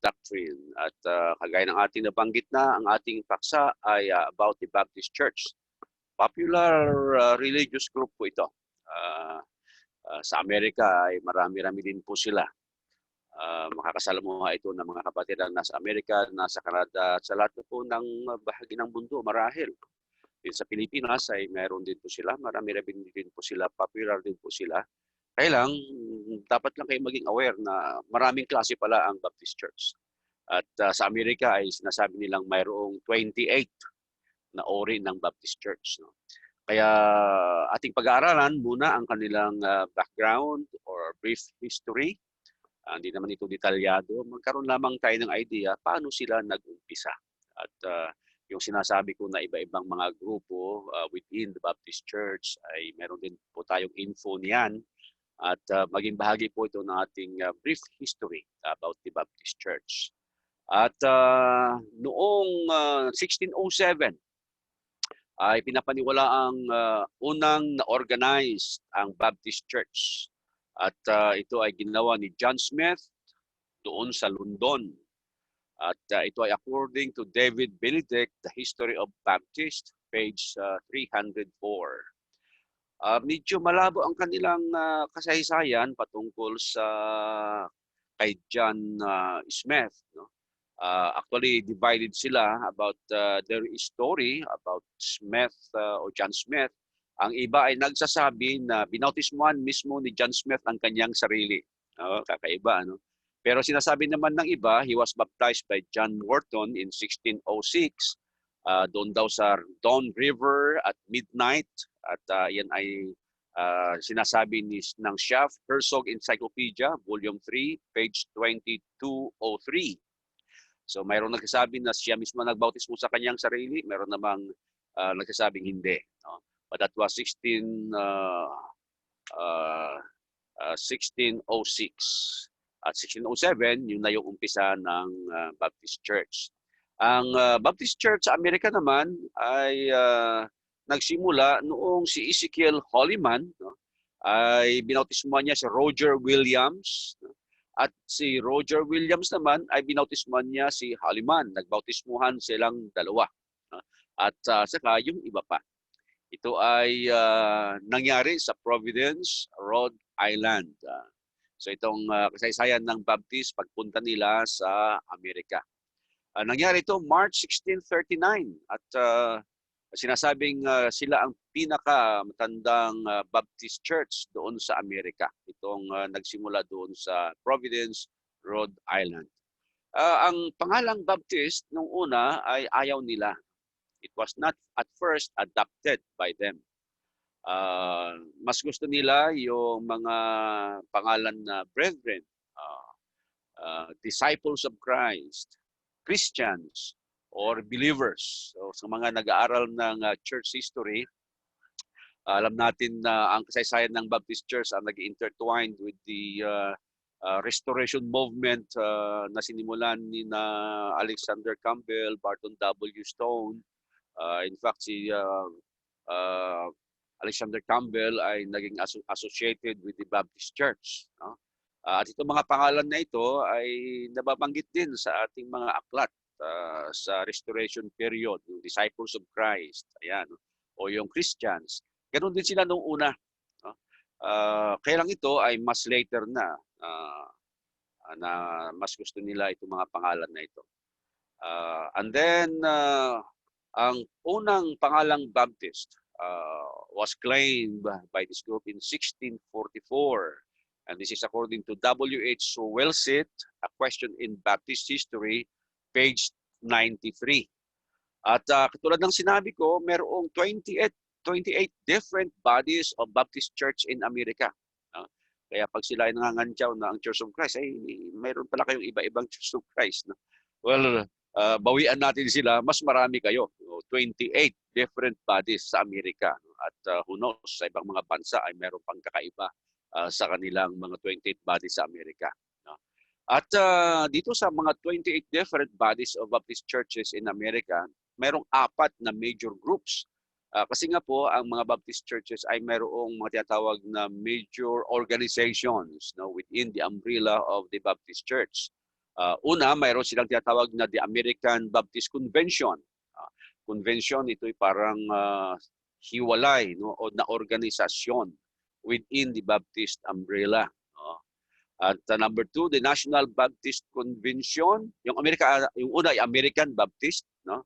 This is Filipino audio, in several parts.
doctrine. At kagaya ng ating nabanggit na, ang ating paksa ay about the Baptist Church. Popular religious group po ito. Sa Amerika ay marami-rami din po sila. Makakasalamuha ito ng mga kapatid na nasa Amerika, nasa Canada, at sa lahat po ng bahagi ng mundo marahil. Din sa Pilipinas ay meron din po sila, marami-rami din po sila, popular din po sila. Kaya lang, dapat lang kayo maging aware na maraming klase pala ang Baptist Church. At sa Amerika ay sinasabi nilang mayroong 28 na ori ng Baptist Church. No? Kaya ating pag-aaralan muna ang kanilang background or brief history. Hindi naman ito detalyado. Magkaroon lamang tayo ng idea paano sila nag-umpisa. At yung sinasabi ko na iba-ibang mga grupo within the Baptist Church ay meron din po tayong info niyan. At maging bahagi po ito ng ating brief history about the Baptist Church. At noong 1607 ay pinapaniwala ang unang na-organize ang Baptist Church. At ito ay ginawa ni John Smith doon sa London. At ito ay according to David Benedict, The History of Baptist, page 304. Medyo malabo ang kanilang kasaysayan patungkol sa kay John Smith. No? Actually, divided sila about their story about Smith o John Smith. Ang iba ay nagsasabi na binautismuhan mismo ni John Smith ang kanyang sarili. Kakaiba, ano? Pero sinasabi naman ng iba, he was baptized by John Morton in 1606. Doon daw sa Don River at midnight. At yan ay sinasabi ng Schaff Herzog Encyclopedia, Volume 3, page 2203. So mayroon nagsasabi na siya mismo nagbautismo sa kanyang sarili, mayroon namang nagsasabing hindi. No? But that was 1606. At 1607, yun na yung umpisa ng Baptist Church. Ang Baptist Church sa Amerika naman ay nagsimula noong si Ezekiel Holliman, no? Ay binautismuhan niya si Roger Williams. No? At si Roger Williams naman ay binautismuhan niya si Holliman. Nagbautismuhan silang dalawa. No? At saka yung iba pa. Ito ay nangyari sa Providence, Rhode Island. So itong kasaysayan ng Baptist pagpunta nila sa Amerika. Nangyari ito March 1639 at sinasabing sila ang pinakamatandang Baptist Church doon sa Amerika. Itong nagsimula doon sa Providence, Rhode Island. Ang pangalang Baptist nung una ay ayaw nila. It was not at first adopted by them. Mas gusto nila yung mga pangalan na brethren, disciples of Christ, Christians, or believers. So, sa mga nag-aaral ng church history, alam natin na ang kasaysayan ng Baptist Church ang nag-intertwined with the restoration movement na sinimulan ni Alexander Campbell, Barton W. Stone. In fact, si Alexander Campbell ay naging associated with the Baptist Church. No? At itong mga pangalan na ito ay nababanggit din sa ating mga aklat sa restoration period, yung Disciples of Christ, ayan, o yung Christians. Ganun din sila nung una. No? Kaya lang ito ay mas later na mas gusto nila itong mga pangalan na ito. And then, ang unang pangalang Baptist was claimed by this group in 1644. And this is according to W.H. Wellsit, A Question in Baptist History, page 93. At katulad ng sinabi ko, merong 28 different bodies of Baptist Church in America. Kaya pag sila ay nangangantyaw na ang Church of Christ, ay mayroon pala kayong iba-ibang Church of Christ. No? Well, bawian natin sila, mas marami kayo. 28 different bodies sa Amerika. At who knows, sa ibang mga bansa ay meron pang kakaiba sa kanilang mga 28 bodies sa Amerika. At dito sa mga 28 different bodies of Baptist churches in America, merong 4 na major groups. Kasi nga po, ang mga Baptist churches ay merong mga tinatawag na major organizations, no, within the umbrella of the Baptist Church. Una, mayroon silang tinatawag na the American Baptist Convention. Convention, ito'y parang hiwalay, no, o na organisasyon within the Baptist umbrella. No? At number two, the National Baptist Convention. Yung una ay American Baptist, no?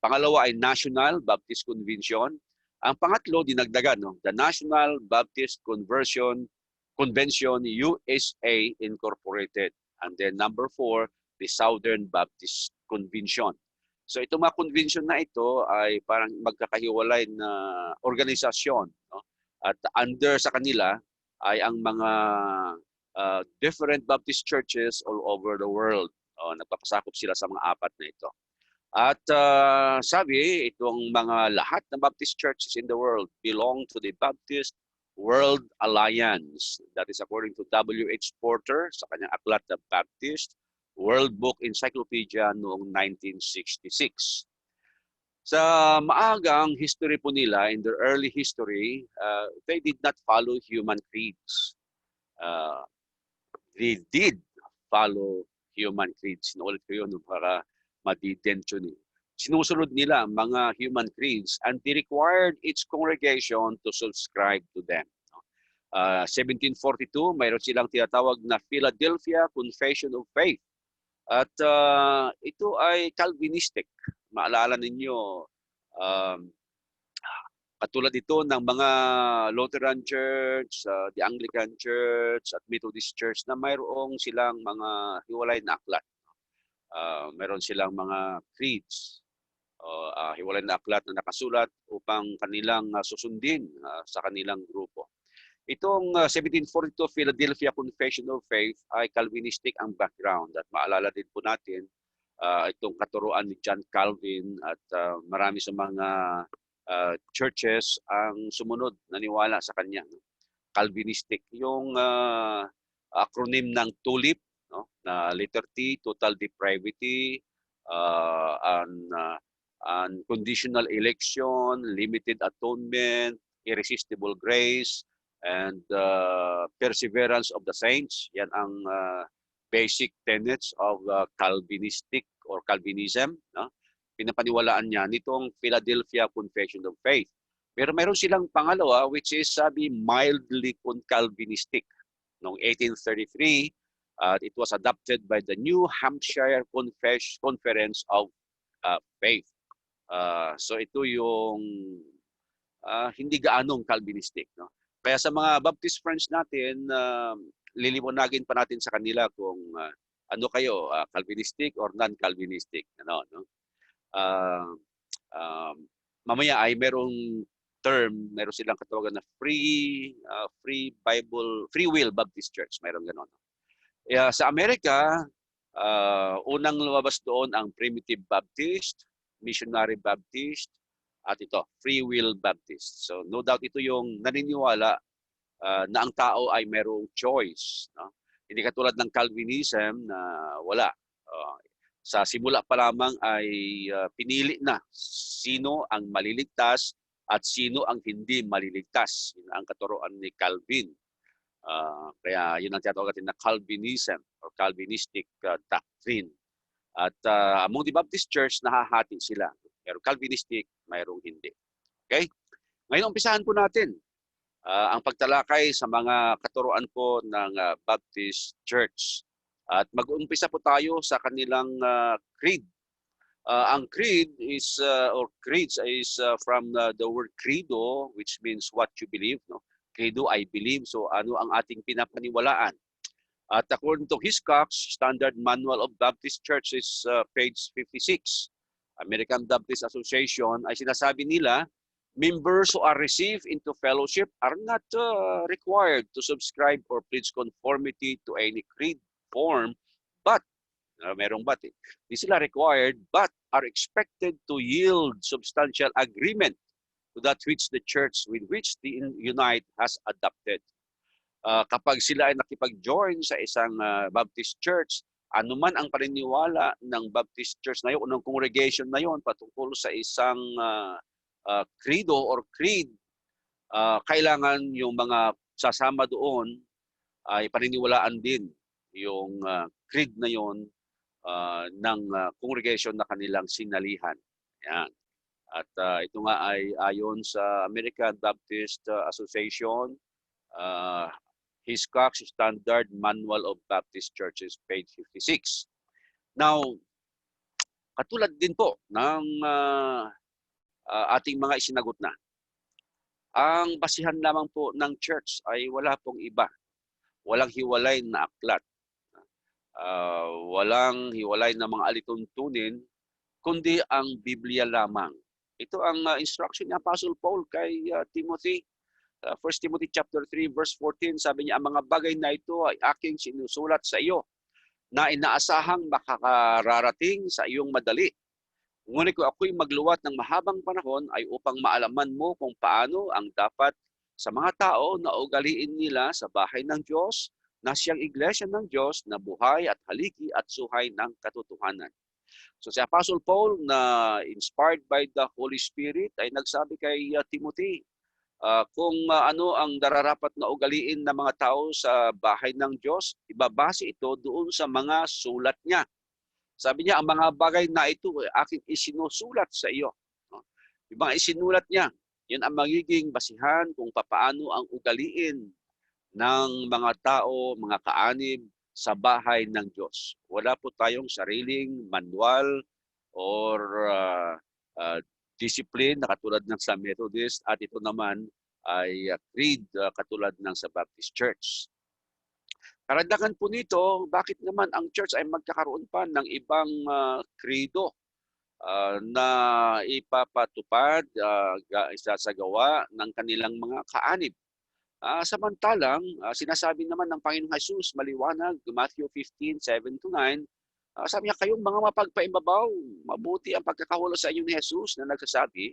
Pangalawa ay National Baptist Convention. Ang pangatlo, dinagdagan, no? The National Baptist Convention USA Incorporated. And then number four, the Southern Baptist Convention. So itong mga convention na ito ay parang magkakahiwalay na organisasyon. No? At under sa kanila ay ang mga different Baptist churches all over the world. Nagpapasakop sila sa mga apat na ito. At sabi, itong mga lahat ng Baptist churches in the world belong to the Baptist World Alliance. That is according to W.H. Porter sa kanyang aklat na Baptist World Book Encyclopedia noong 1966. Sa maagang history po nila, in their early history, they did not follow human creeds. They did follow human creeds. Sinuulit ko yun para madidensyon. Sinusunod nila ang mga human creeds and they required each congregation to subscribe to them. 1742, mayroon silang tinatawag na Philadelphia Confession of Faith. At ito ay Calvinistic. Maalala ninyo, katulad ito ng mga Lutheran Church, the Anglican Church, at Methodist Church na mayroong silang mga hiwalay na aklat. Meron silang mga creeds, hiwalay na aklat na nakasulat upang kanilang susundin sa kanilang grupo. Itong 1742 Philadelphia Confession of Faith ay Calvinistic ang background. At maalala din po natin itong katuruan ni John Calvin at marami sa mga churches ang sumunod, naniwala sa kanya. Calvinistic. Yung acronym ng TULIP, no? Na letter T, total depravity, unconditional election, limited atonement, irresistible grace, and perseverance of the saints. Yan ang basic tenets of Calvinistic or Calvinism. No? Pinapaniwalaan niya nitong Philadelphia Confession of Faith. Pero meron silang pangalawa which is sabi mildly Calvinistic. Noong 1833, it was adopted by the New Hampshire Conference of Faith. So ito yung hindi gaanong Calvinistic. No? Kaya sa mga Baptist friends natin, liliwanagin pa natin sa kanila kung ano kayo, Calvinistic or non-Calvinistic. Ano, no? Mamaya ay merong term, meron silang katawagan na free will Baptist Church. Meron ganon. Sa Amerika, unang lumabas doon ang Primitive Baptist, Missionary Baptist, at ito, Free Will Baptist. So no doubt ito yung naniniwala na ang tao ay merong choice. No? Hindi katulad ng Calvinism na wala. Sa simula pa lamang ay pinili na sino ang maliligtas at sino ang hindi maliligtas. Yun ang katuruan ni Calvin. Kaya yun ang tinatawag natin na Calvinism or Calvinistic doctrine. At among the Baptist Church, nahahati sila. Mayroong Calvinistic, mayroong hindi. Okay? Ngayon, umpisahan po natin ang pagtalakay sa mga katuruan po ng Baptist Church. At mag-umpisa po tayo sa kanilang creed. Ang creed is, or creeds is from the word credo, which means what you believe. No? Credo, I believe. So ano ang ating pinapaniwalaan? At according to Hiscox, Standard Manual of Baptist Churches, page 56, American Baptist Association, ay sinasabi nila, members who are received into fellowship are not required to subscribe or pledge conformity to any creed form, but, merong but, di sila required, but are expected to yield substantial agreement to that which the church with which the unite has adopted. Kapag sila ay nakipag-join sa isang Baptist church, anuman ang paniniwala ng Baptist church na yun, ng congregation na yun, patungkol sa isang credo or creed, kailangan yung mga sasama doon ay paniniwalaan din yung creed na yon ng congregation na kanilang sinalihan. Yan. At ito nga ay ayon sa American Baptist Association, Hiscox Standard Manual of Baptist Churches, page 56. Now, katulad din po ng ating mga isinagot na, ang basihan lamang po ng church ay wala pong iba. Walang hiwalay na aklat. Walang hiwalay na mga alituntunin, kundi ang Biblia lamang. Ito ang instruction ni Apostle Paul kay Timothy. 1 Timothy chapter 3 verse 14, sabi niya, ang mga bagay na ito ay aking sinusulat sa iyo na inaasahang makakararating sa iyong madali. Ngunit kung ako'y magluwat ng mahabang panahon ay upang maalaman mo kung paano ang dapat sa mga tao na ugaliin nila sa bahay ng Diyos na siyang iglesia ng Diyos na buhay at haligi at suhay ng katotohanan. So si Apostle Paul na inspired by the Holy Spirit ay nagsabi kay Timothy kung ano ang nararapat na ugaliin ng mga tao sa bahay ng Diyos, ibabase ito doon sa mga sulat niya. Sabi niya, ang mga bagay na ito ay aking isinusulat sa iyo. Yung mga isinulat niya, yun ang magiging basihan kung paano ang ugaliin ng mga tao, mga kaanib sa bahay ng Diyos. Wala po tayong sariling manual or discipline na katulad ng sa Methodist at ito naman ay creed katulad ng sa Baptist Church. Karagdagan po nito, bakit naman ang church ay magkakaroon pa ng ibang credo na ipapatupad, isasagawa ng kanilang mga kaanib? Samantalang, sinasabi naman ng Panginoong Jesus, maliwanag, Matthew 15:7-9, sabi niya, kayong mga mapagpaimbabaw, mabuti ang pagkakahula sa inyo ni Jesus na nagsasabi,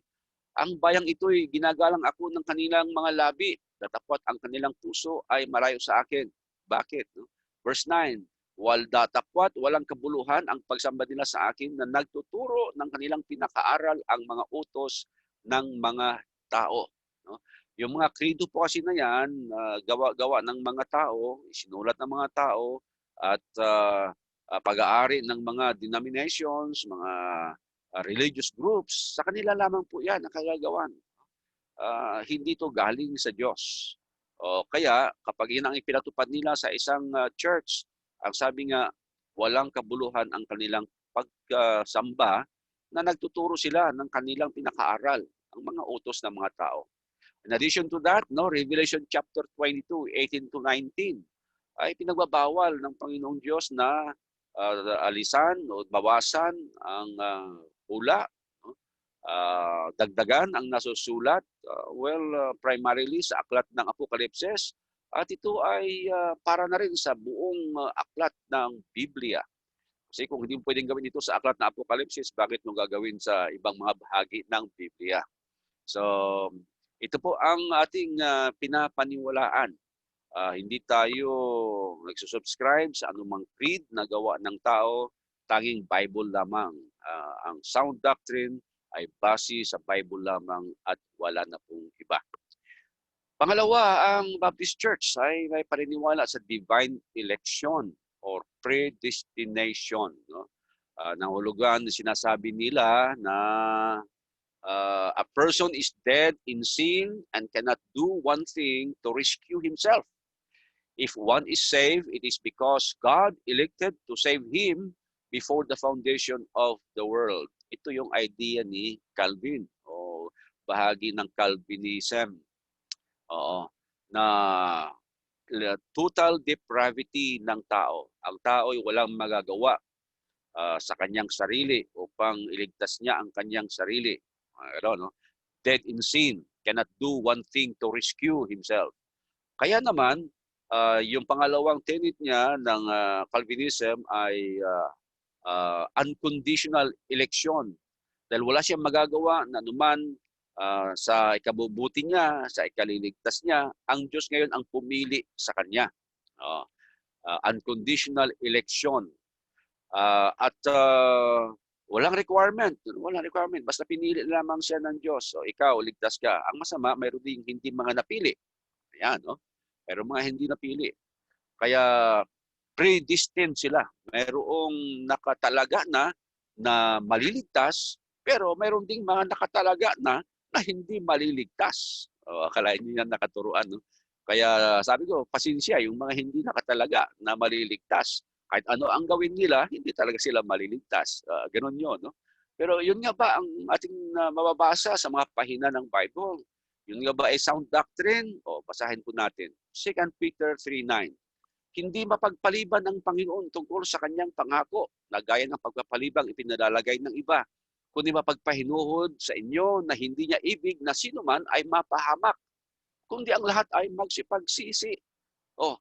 ang bayang ito'y ginagalang ako ng kanilang mga labi, datapwat ang kanilang puso ay malayo sa akin. Bakit? No? Verse 9, datapwat walang kabuluhan ang pagsamba nila sa akin na nagtuturo ng kanilang pinakaaral ang mga utos ng mga tao. No? Yung mga credo po kasi na yan, gawa-gawa ng mga tao, isinulat ng mga tao, at pag-aari ng mga denominations, mga religious groups, sa kanila lamang po yan ang kagagawan. Hindi to galing sa Diyos. Kaya kapag yun ang ipinatupad nila sa isang church, ang sabi nga, walang kabuluhan ang kanilang pagsamba na nagtuturo sila ng kanilang pinakaaral, ang mga utos ng mga tao. In addition to that, Revelation chapter 22, 18-19, ay pinagbabawal ng Panginoong Diyos na alisan o bawasan ang hula, dagdagan ang nasusulat, primarily sa aklat ng Apokalipsis, at ito ay para na rin sa buong aklat ng Biblia. Kasi kung hindi mo pwedeng gawin ito sa aklat ng Apokalipsis, bakit mo gagawin sa ibang mga bahagi ng Biblia? So, ito po ang ating pinapaniwalaan. Hindi tayo nagsusubscribe sa anumang creed na gawa ng tao, tanging Bible lamang. Ang sound doctrine ay base sa Bible lamang at wala na pong iba. Pangalawa, ang Baptist Church ay may paniniwala sa divine election or predestination. Nahulugan, sinasabi nila na a person is dead in sin and cannot do one thing to rescue himself. If one is saved, it is because God elected to save him before the foundation of the world. Ito yung idea ni Calvin o bahagi ng Calvinism. Na total depravity ng tao. Ang tao ay walang magagawa sa kanyang sarili upang iligtas niya ang kanyang sarili. Dead in sin, cannot do one thing to rescue himself. Kaya naman, yung pangalawang tenet niya ng Calvinism ay unconditional election. Dahil wala siyang magagawa na anuman sa ikabubuti niya, sa ikaliligtas niya, ang Diyos ngayon ang pumili sa kanya. Unconditional election. Walang requirement. Basta pinili lamang siya ng Diyos. So, ikaw, ligtas ka. Ang masama, mayroon ding hindi mga napili. Ayan, Pero mga hindi napili. Kaya predestined sila. Mayroong nakatalaga na maliligtas, pero mayroon ding mga nakatalaga na hindi maliligtas. Akalain niyo yan nakaturuan. No? Kaya sabi ko, pasensya yung mga hindi nakatalaga na maliligtas. Kahit ano ang gawin nila, hindi talaga sila maliligtas. Ganun yun. No? Pero yun nga ba ang ating mababasa sa mga pahina ng Bible? Yun nga ba ay sound doctrine? O basahin po natin. 2 Peter 3:9. Hindi mapagpaliban ng Panginoon tungkol sa kanyang pangako na gaya ng pagpapalibang ipinalalagay ng iba, kundi mapagpahinuhod sa inyo na hindi niya ibig na sino man ay mapahamak, kundi ang lahat ay magsipagsisi. Oh,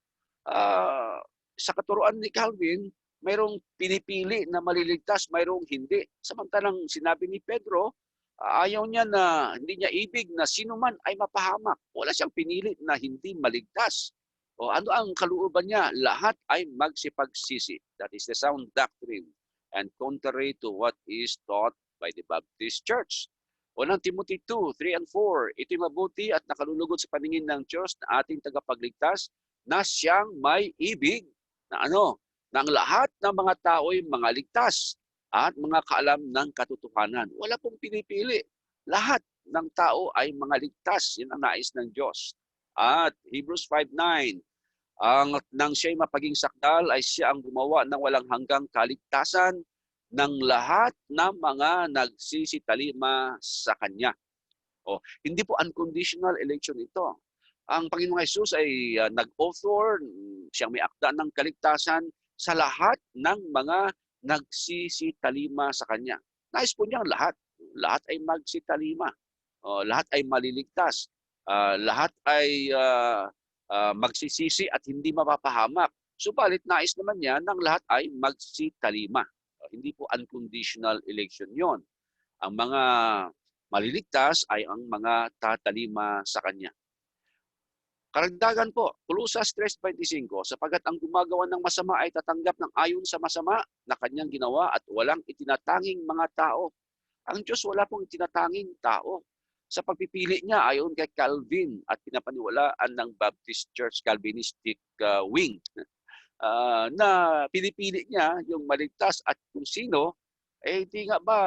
sa katuruan ni Calvin, mayroong pinipili na maliligtas, mayroong hindi. Samantalang sinabi ni Pedro, ayaw niya na hindi niya ibig na sino man ay mapahamak. Wala siyang pinili na hindi maligtas. O ano ang kalooban niya? Lahat ay magsipagsisi. That is the sound doctrine. And contrary to what is taught by the Baptist Church. Unang Timothy 2:3 and 4. Ito'y mabuti at nakalulugod sa paningin ng Diyos na ating tagapagligtas na siyang may ibig na na ang lahat ng mga tao ay mga ligtas at mga kaalam ng katotohanan. Wala pong pinipili. Lahat ng tao ay mga ligtas. Yan ang nais ng Diyos. At Hebrews 5:9, nang siya'y mapaging sakdal ay siya ang gumawa ng walang hanggang kaligtasan ng lahat ng mga nagsisitalima sa Kanya. Hindi po unconditional election ito. Ang Panginoong Hesus ay nag-author, siyang may akda ng kaligtasan sa lahat ng mga nagsisitalima sa Kanya. Nais po niyang lahat. Lahat ay magsitalima. Lahat ay maliligtas. Lahat ay magsisisi at hindi mapapahamak. Subalit nais naman niya ng lahat ay magsitalima. Hindi po unconditional election yon. Ang mga maliligtas ay ang mga tatalima sa Kanya. Karagdagan po, Colossus 3:25, sapagat ang gumagawa ng masama ay tatanggap ng ayon sa masama na kanyang ginawa at walang itinatanging mga tao. Ang Diyos wala pong itinatanging tao. Sa pagpipili niya ayon kay Calvin at pinapaniwalaan ng Baptist Church Calvinistic wing, na pinipili niya yung maligtas at kung sino, di nga ba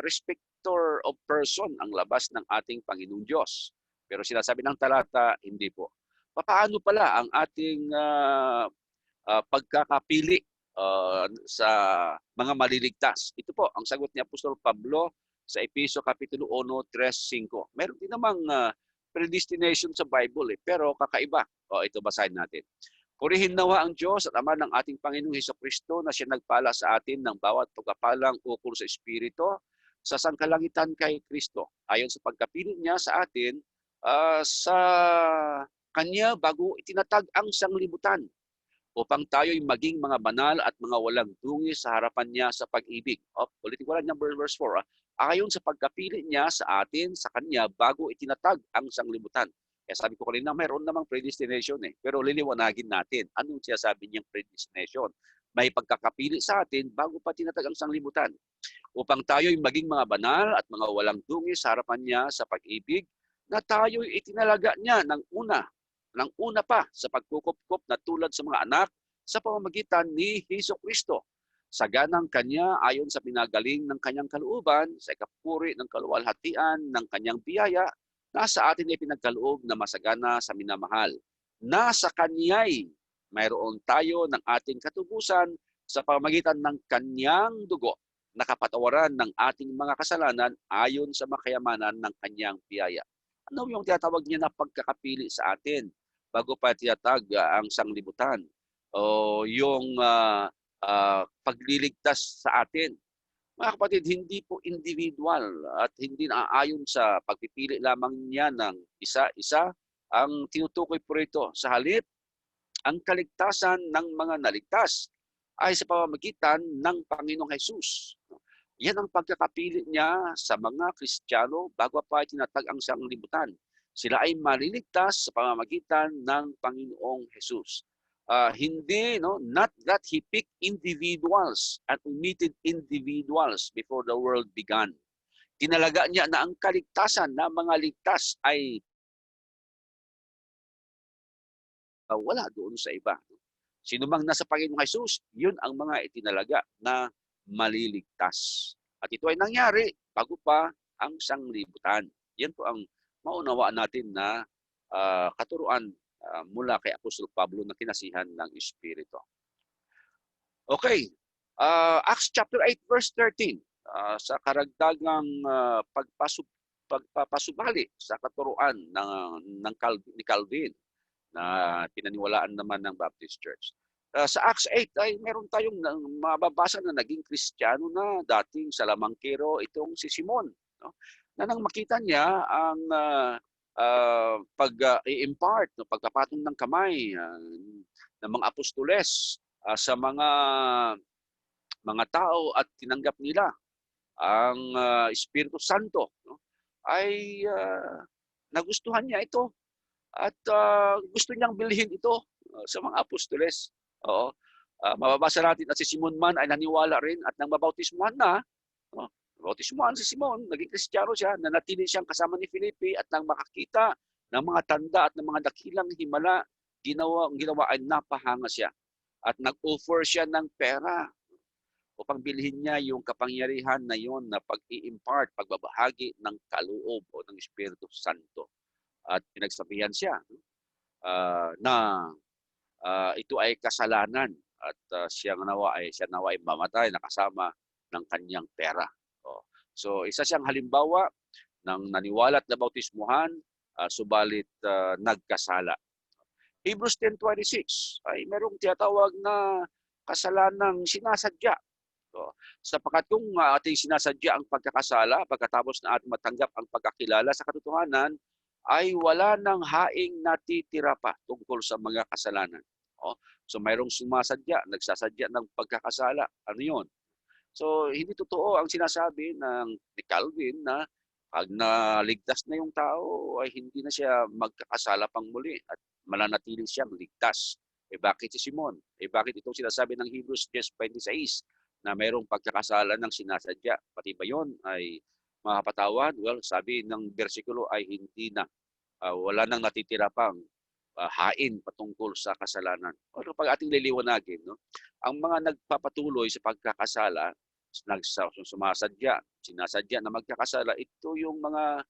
respecter of person ang labas ng ating Panginoong Diyos. Pero sinasabi ng talata, hindi po. Paano pala ang ating pagkakapili sa mga maliligtas? Ito po ang sagot ni Apostol Pablo sa Efeso Kapitulo 1:3-5. Meron din namang predestination sa Bible, pero kakaiba. Ito basahin natin. Purihin nawa ang Diyos at Ama ng ating Panginoong Hesukristo na siya nagpala sa atin ng bawat pagkapalang ukol sa Espiritu sa sangkalangitan kay Kristo. Ayon sa pagkapili niya sa atin, sa Kanya bago itinatag ang sanglibutan upang tayo'y maging mga banal at mga walang dungis sa harapan niya sa pag-ibig. Ulitin ko lang yung verse 4. Ayon sa pagkapili niya sa atin, sa Kanya bago itinatag ang sanglibutan. Kaya sabi ko kanina, mayroon namang predestination pero liliwanagin natin. Anong sinasabi niyang predestination? May pagkakapili sa atin bago pa tinatag ang sanglibutan upang tayo'y maging mga banal at mga walang dungis sa harapan niya sa pag-ibig na tayo'y itinalaga niya ng una pa sa pagkukupkup na tulad sa mga anak sa pamamagitan ni Hesukristo. Saganang Kanya ayon sa pinagaling ng Kanyang kalooban sa ikapuri ng kaluwalhatian ng Kanyang biyaya na sa atin ay pinagkaloob na masagana sa minamahal. Nasa Kanya'y mayroon tayo ng ating katubusan sa pamamagitan ng Kanyang dugo na kapatawaran ng ating mga kasalanan ayon sa makayamanan ng Kanyang biyaya. Ano yung tinatawag niya na pagkakapili sa atin bago pa tinatag ang sanglibutan? O yung pagliligtas sa atin. Mga kapatid, hindi po individual at hindi naaayon sa pagpipili lamang niya ng isa-isa ang tinutukoy po rito. Sa halip, ang kaligtasan ng mga naligtas ay sa pamamagitan ng Panginoong Hesus. Yan ang pagkakapili niya sa mga Kristiyano bago pa tinatag ang sanglibutan. Sila ay maliligtas sa pamamagitan ng Panginoong Hesus. Not that He picked individuals and omitted individuals before the world began. Tinalaga niya na ang kaligtasan ng mga ligtas ay wala doon sa iba. Sino mang nasa Panginoong Hesus, yun ang mga itinalaga na maliligtas. At ito ay nangyari bago pa ang sanglibutan. Yan po ang maunawaan natin na katuruan mula kay Apostol Pablo na kinasihan ng Espiritu. Okay, Acts chapter 8 verse 13. Sa karagdagang pagpapasubali sa katuruan ni Calvin na pinaniwalaan naman ng Baptist Church. Sa Acts 8 ay meron tayong mababasa na naging Kristiyano na dating salamangkero itong si Simon. No? Na nang makita niya ang pag-i-impart, pagpapatong ng kamay ng mga apostoles sa mga tao at tinanggap nila ang Espiritu Santo, no? Ay nagustuhan niya ito at gusto niyang bilhin ito sa mga apostoles. Oo. Mababasa natin at si Simon man ay naniwala rin at nang mabautismuhan na. Bautismuhan si Simon, naging Kristiyano siya, nanatili siyang kasama ni Felipe at nang makakita ng mga tanda at ng mga dakilang himala, ginawa ay napahanga siya. At nag-offer siya ng pera upang bilhin niya yung kapangyarihan na yon na pag-i-impart, pagbabahagi ng kaloob o ng Espiritu Santo. At pinagsabihan siya na ito ay kasalanan at siya nawa ay mamatay na kasama ng kanyang pera. So isa siyang halimbawa ng naniwala at nabautismuhan subalit nagkasala. Hebrews 10:26 ay merong tinatawag na kasalanang sinasadya. Sapagkat kung ating sinasadya ang pagkakasala pagkatapos na ating matanggap ang pagkakilala sa katotohanan, ay wala nang haing natitira pa tungkol sa mga kasalanan. So mayroong sumasadya, nagsasadya ng pagkakasala. Ano yun? So hindi totoo ang sinasabi ni Calvin na pag naligtas na yung tao ay hindi na siya magkakasala pang muli at mananatili siyang ligtas. Bakit si Simon? Bakit itong sinasabi ng Hebrews 10:26 na mayroong pagkakasala ng sinasadya? Pati ba yun ay makapatawad? Well, sabi ng bersikulo ay hindi na. Wala nang natitira pang hain patungkol sa kasalanan. Pero pag ating liliwanagin, no, ang mga nagpapatuloy sa pagkakasala, sumasadya, sinasadya na magkakasala, ito yung mga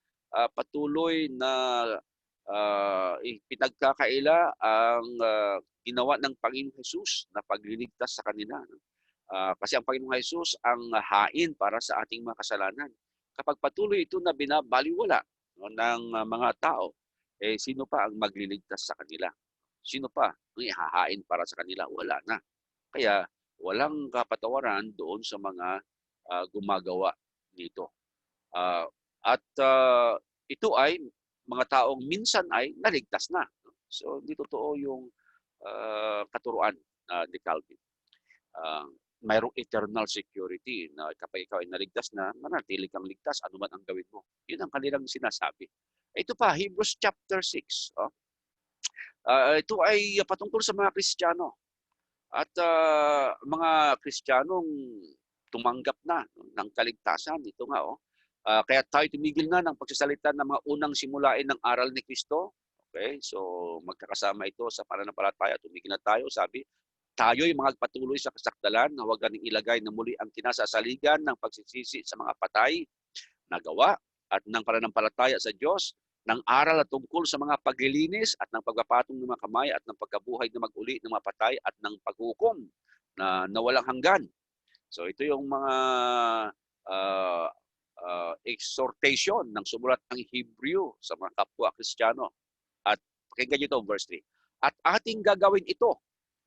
patuloy na pinagkakaila ang ginawa ng Panginoong Hesus na pagliligtas sa kanila. Kasi ang Panginoong Hesus ang hain para sa ating mga kasalanan. Kapag patuloy ito na binabaliwala ng mga tao, sino pa ang magliligtas sa kanila? Sino pa ang ihahain para sa kanila? Wala na. Kaya walang kapatawaran doon sa mga gumagawa dito. At ito ay mga taong minsan ay naligtas na. So hindi totoo yung katuruan ni Calvin. Mayroong eternal security na kapag ikaw ay naligtas na, manatili kang ligtas, anuman ang gawin mo. Yun ang kanilang sinasabi. Ito pa, Hebrews chapter 6. Ito ay patungkol sa mga Kristiyano. At mga Kristiyanong tumanggap na ng kaligtasan. Ito nga, kaya tayo tumigil na ng pagsasalita ng mga unang simulain ng aral ni Kristo. Okay, so magkakasama ito sa pananampalataya. Tumigil na tayo, sabi, tayo'y magpatuloy sa kasakdalan na huwag ganing ilagay na muli ang kinasasaligan ng pagsisisi sa mga patay na gawa at ng pananampalataya sa Diyos, ng aral at tungkol sa mga paglilinis at ng pagpapatong ng mga kamay at ng pagkabuhay na mag-uli ng mga patay at ng paghukom na walang hanggan. So ito yung mga exhortation ng sumulat ng Hebrew sa mga kapwa Kristiyano. At pakinggan nyo ito, verse 3. At ating gagawin ito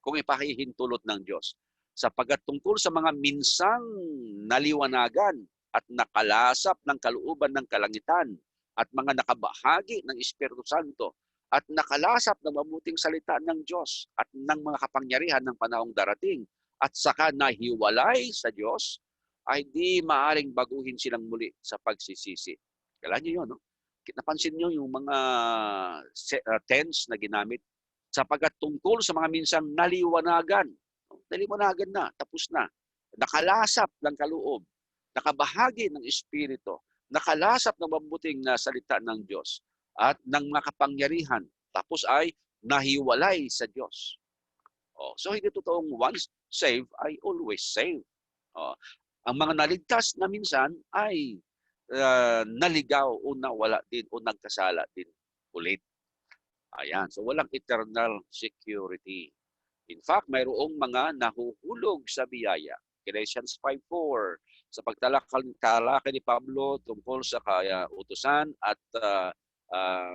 kung ipahihintulot ng Diyos, sapagkat tungkol sa mga minsang naliwanagan at nakalasap ng kalooban ng kalangitan at mga nakabahagi ng Espiritu Santo at nakalasap ng mabuting salita ng Diyos at ng mga kapangyarihan ng panahong darating at saka nahiwalay sa Diyos, ay di maaring baguhin silang muli sa pagsisisi. Kailan nyo yun, no? Napansin nyo yung mga tense na ginamit, sapagkat tungkol sa mga minsang naliwanagan. Naliwanagan na, tapos na. Nakalasap ng kaloob, nakabahagi ng Espiritu, nakalasap ng mabuting na salita ng Diyos at ng mga kapangyarihan, tapos ay nahiwalay sa Diyos. Oh, so hindi totoong once saved ay always saved. Oh, ang mga naligtas na minsan ay naligaw o nawala din o nagkasala din ulit. Ayan, so walang eternal security. In fact, mayroong mga nahuhulog sa biyaya. Galatians 5:4 sa pagtalakay ni Pablo tungkol sa utusan at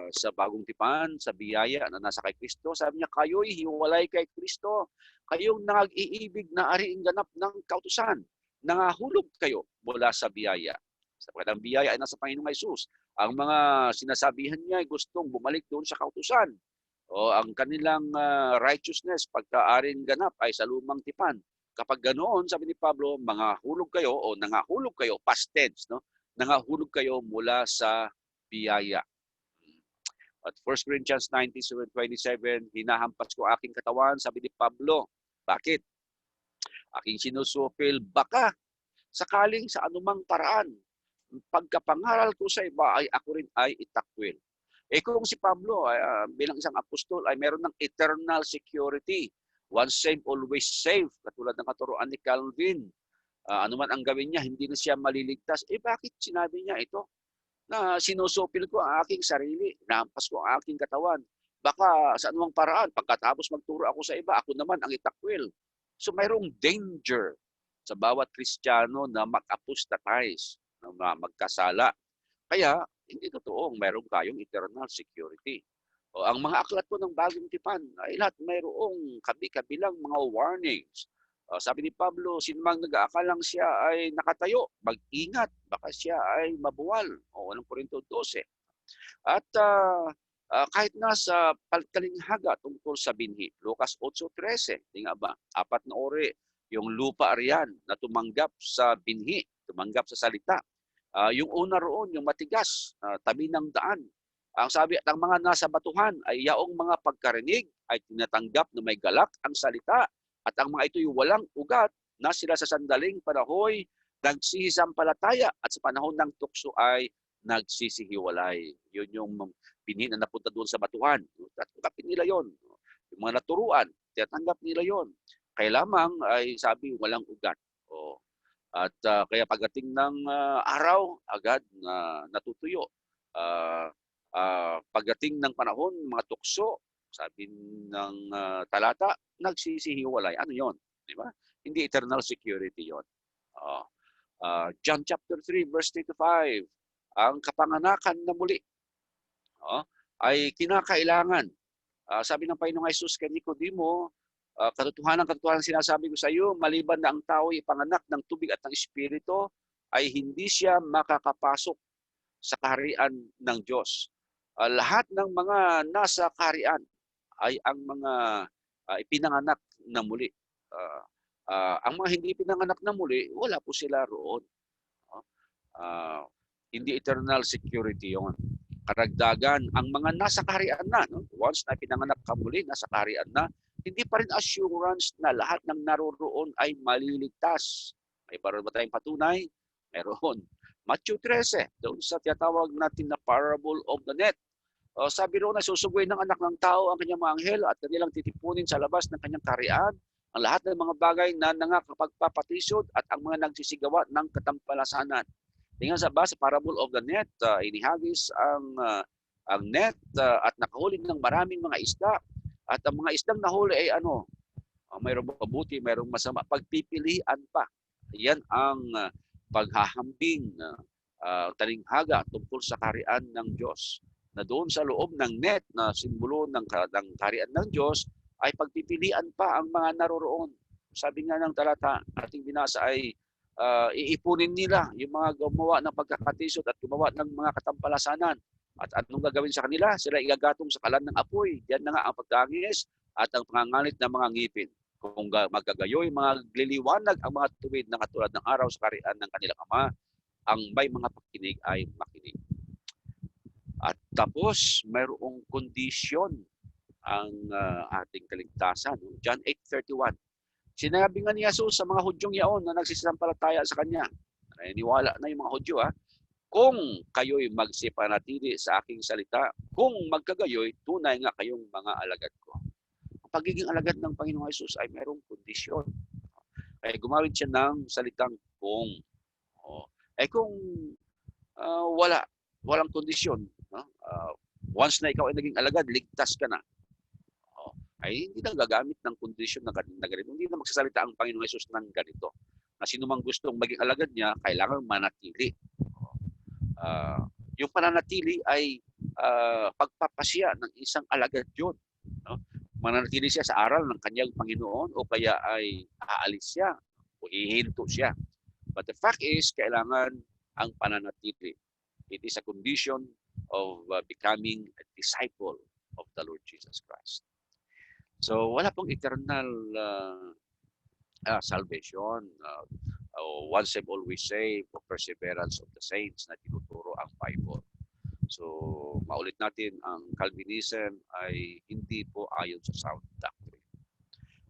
sa bagong tipan, sa biyaya na nasa kay Kristo. Sabi niya, kayo'y hiwalay kay Kristo. Kayong nag-iibig na ariing ganap ng kautusan. Nangahulog kayo mula sa biyaya. Sapagkat ang biyaya ay nasa Panginoong Jesus. Ang mga sinasabihan niya ay gustong bumalik doon sa kautusan. O ang kanilang righteousness, pagkaaring ganap ay sa lumang tipan. Kapag ganoon, sabi ni Pablo, mga hulog kayo o nangahulog kayo, past tense, no? Nangahulog kayo mula sa biyaya. At 1 Corinthians 19:27, hinahampas ko aking katawan, sabi ni Pablo. Bakit? Aking sinusupil, baka sakaling sa anumang paraan, pagkapangaral ko sa iba ay ako rin ay itakwil. Kung si Pablo bilang isang apostol ay meron ng eternal security. Once saved, always saved. Katulad ng katuruan ni Calvin. Ano man ang gawin niya, hindi na siya maliligtas. Bakit sinabi niya ito? Na sinusupil ko ang aking sarili, naampas ko ang aking katawan. Baka sa anumang paraan, pagkatapos magturo ako sa iba, ako naman ang itakwil. So mayroong danger sa bawat Kristiyano na mag-apostatize, na magkasala. Kaya, hindi totoong mayroong kayong eternal security. O, ang mga aklat po ng bagong tipan ay lahat mayroong kabi-kabilang mga warnings. Sabi ni Pablo, sinumang nag-aakalang siya ay nakatayo, mag-ingat, baka siya ay mabuwal. O, 1 Corinto 12. At kahit nasa talinghaga tungkol sa binhi, Lucas 8:13, di nga ba? 4 na ori yung lupa riyan na tumanggap sa binhi, tumanggap sa salita. Yung una roon, yung matigas, tabi ng daan. Ang sabi ng mga nasa batuhan ay yaong mga pagkarinig ay tinatanggap na may galak ang salita at ang mga ito'y walang ugat na sila sa sandaling panahoy nagsisisampalataya at sa panahon ng tukso ay nagsisihiwalay. Yun yung binhi na napunta doon sa batuhan. Tatanggapin nila yon. Yung mga naturuan, tinatanggap nila yon. Kaya lamang ay sabi walang ugat. O, at kaya pagdating ng araw, agad na natutuyo. Pagdating ng panahon, mga tukso, sabi ng talata, nagsisihiwalay. Ano yon? Di ba? Hindi eternal security yon. John chapter 3, verse 3-5, ang kapanganakan na muli ay kinakailangan. Sabi ng Panginoong Jesus kay Nicodemo, katotohanan sinasabi ko sa iyo, maliban na ang tao ay ipanganak ng tubig at ng Espiritu, ay hindi siya makakapasok sa kaharian ng Diyos. Lahat ng mga nasa kaharian ay ang mga ipinanganak na muli. Ang mga hindi pinanganak na muli, wala po sila roon. Hindi eternal security yon. Karagdagan, ang mga nasa kaharian na, no? Once na pinanganak ka muli, nasa kaharian na, hindi pa rin assurance na lahat ng naroroon ay maliligtas. May ba tayong patunay? Meron. Matthew 13, doon sa tinatawag natin na parable of the net. Sabi roon na susuguin ng anak ng tao ang kanyang mga anghel at kanilang titipunin sa labas ng kanyang kaharian ang lahat ng mga bagay na nangakapagpapatisod at ang mga nagsisigawa ng katampalasanan. Tingnan sa parable of the net, inihagis ang net at nakahuli ng maraming mga isda. At ang mga isdang nahuli ay mayroong mabuti, mayroong masama. Pagpipilian pa. Yan ang paghahambing talinghaga tungkol sa kaharian ng Diyos. Na doon sa loob ng net na simbolo ng kaharian ng Diyos ay pagpipilian pa ang mga naroroon. Sabi nga ng talata ating binasa ay iipunin nila yung mga gumawa ng pagkakatisod at gumawa ng mga katampalasanan. At anong gagawin sa kanila? Sila igagatong sa kalan ng apoy. Yan na nga ang pagkangis at ang pangangalit ng mga ngipin. Kung magkagayoy, mga liliwanag ang mga tuwid na katulad ng araw sa kaharian ng kanilang Ama, ang may mga pakinig ay makinig. At tapos, mayroong kondisyon ang ating kaligtasan. John 8:31. Sinabi nga ni Jesus sa mga Hudyong yaon na nagsisampalataya sa Kanya, naniniwala na yung mga Hudyo, kung kayo'y magsipanatili sa aking salita, kung magkagayoy, tunay nga kayong mga alagad ko. pagiging alagad ng Panginoong Hesus ay mayroong kondisyon. Kaya gumamit siya ng salitang kung. Oh. Kung walang kondisyon, no? Once na ikaw ay naging alagad, ligtas ka na. Oh. Ay hindi na gagamit ng kondisyon na ganito. Hindi na magsasalita ang Panginoong Hesus ng ganito. Na sino mang gustong maging alagad niya, kailangan manatili. Yung pananatili ay pagpapasya ng isang alagad yun. No? Mananatili siya sa aral ng kanyang Panginoon o kaya ay aalis siya o hihinto siya. But the fact is, kailangan ang pananatili. It is a condition of becoming a disciple of the Lord Jesus Christ. So wala pong eternal salvation. Once saved, always saved, o perseverance of the saints na tinuturo ang Bible. So, maulit natin, ang Calvinism ay hindi po ayon sa sound doctrine.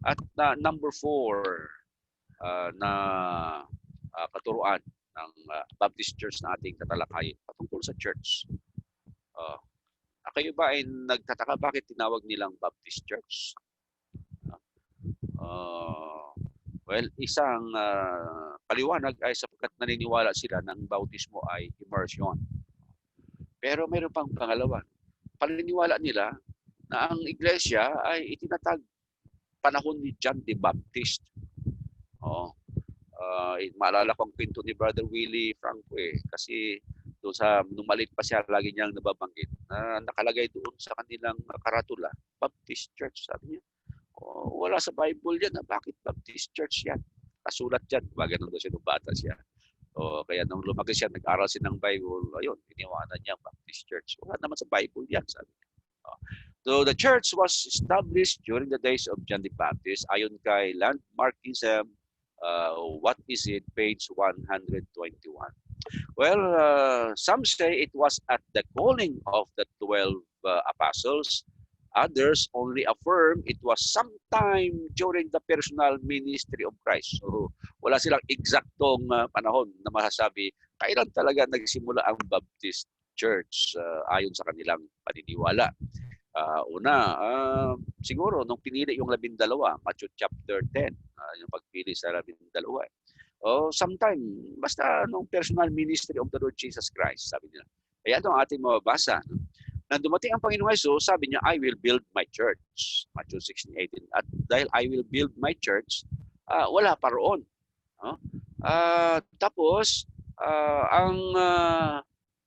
At number 4 na katuruan ng Baptist Church na ating tatalakayin patungkol sa church. Kayo ba ay nagtataka bakit tinawag nilang Baptist Church? Well, isang paliwanag ay sapagkat naniniwala sila ng bautismo ay immersion. Pero mayroon pang pangalawa. Paniniwala nila na ang iglesia ay itinatag panahon ni John the Baptist. Maalala ko ang kwento ni Brother Willie Franco kasi doon nung maliit pa siya, lagi niyang nababanggit na nakalagay doon sa kanilang karatula, Baptist Church, sabi niya. Wala sa Bible yan. Bakit Baptist Church yan? Kasulat dyan. Bagay nung siya nung bata siya. Kaya nung lumaki siya, nag-aral siya ng Bible, ayun, iniwanan niya Baptist Church. Wala naman sa Bible yan, sabi niya. So the church was established during the days of John the Baptist. Ayon kay Landmarkism, what is it? Page 121. Well, some say it was at the calling of the 12 apostles. Others only affirm it was sometime during the personal ministry of Christ. So, wala silang eksaktong panahon na masasabi kailan talaga nagsimula ang Baptist Church ayon sa kanilang paniniwala. Siguro nung pinili yung 12, Matthew chapter 10, yung pagpili sa 12. Sometime, basta nung personal ministry of the Lord Jesus Christ, sabi nila. Kaya ito ang ating mababasa. Nang dumating ang Panginoong Hesus, sabi niya, I will build my church. Matthew 16:18. At dahil I will build my church, wala pa roon. Tapos, ang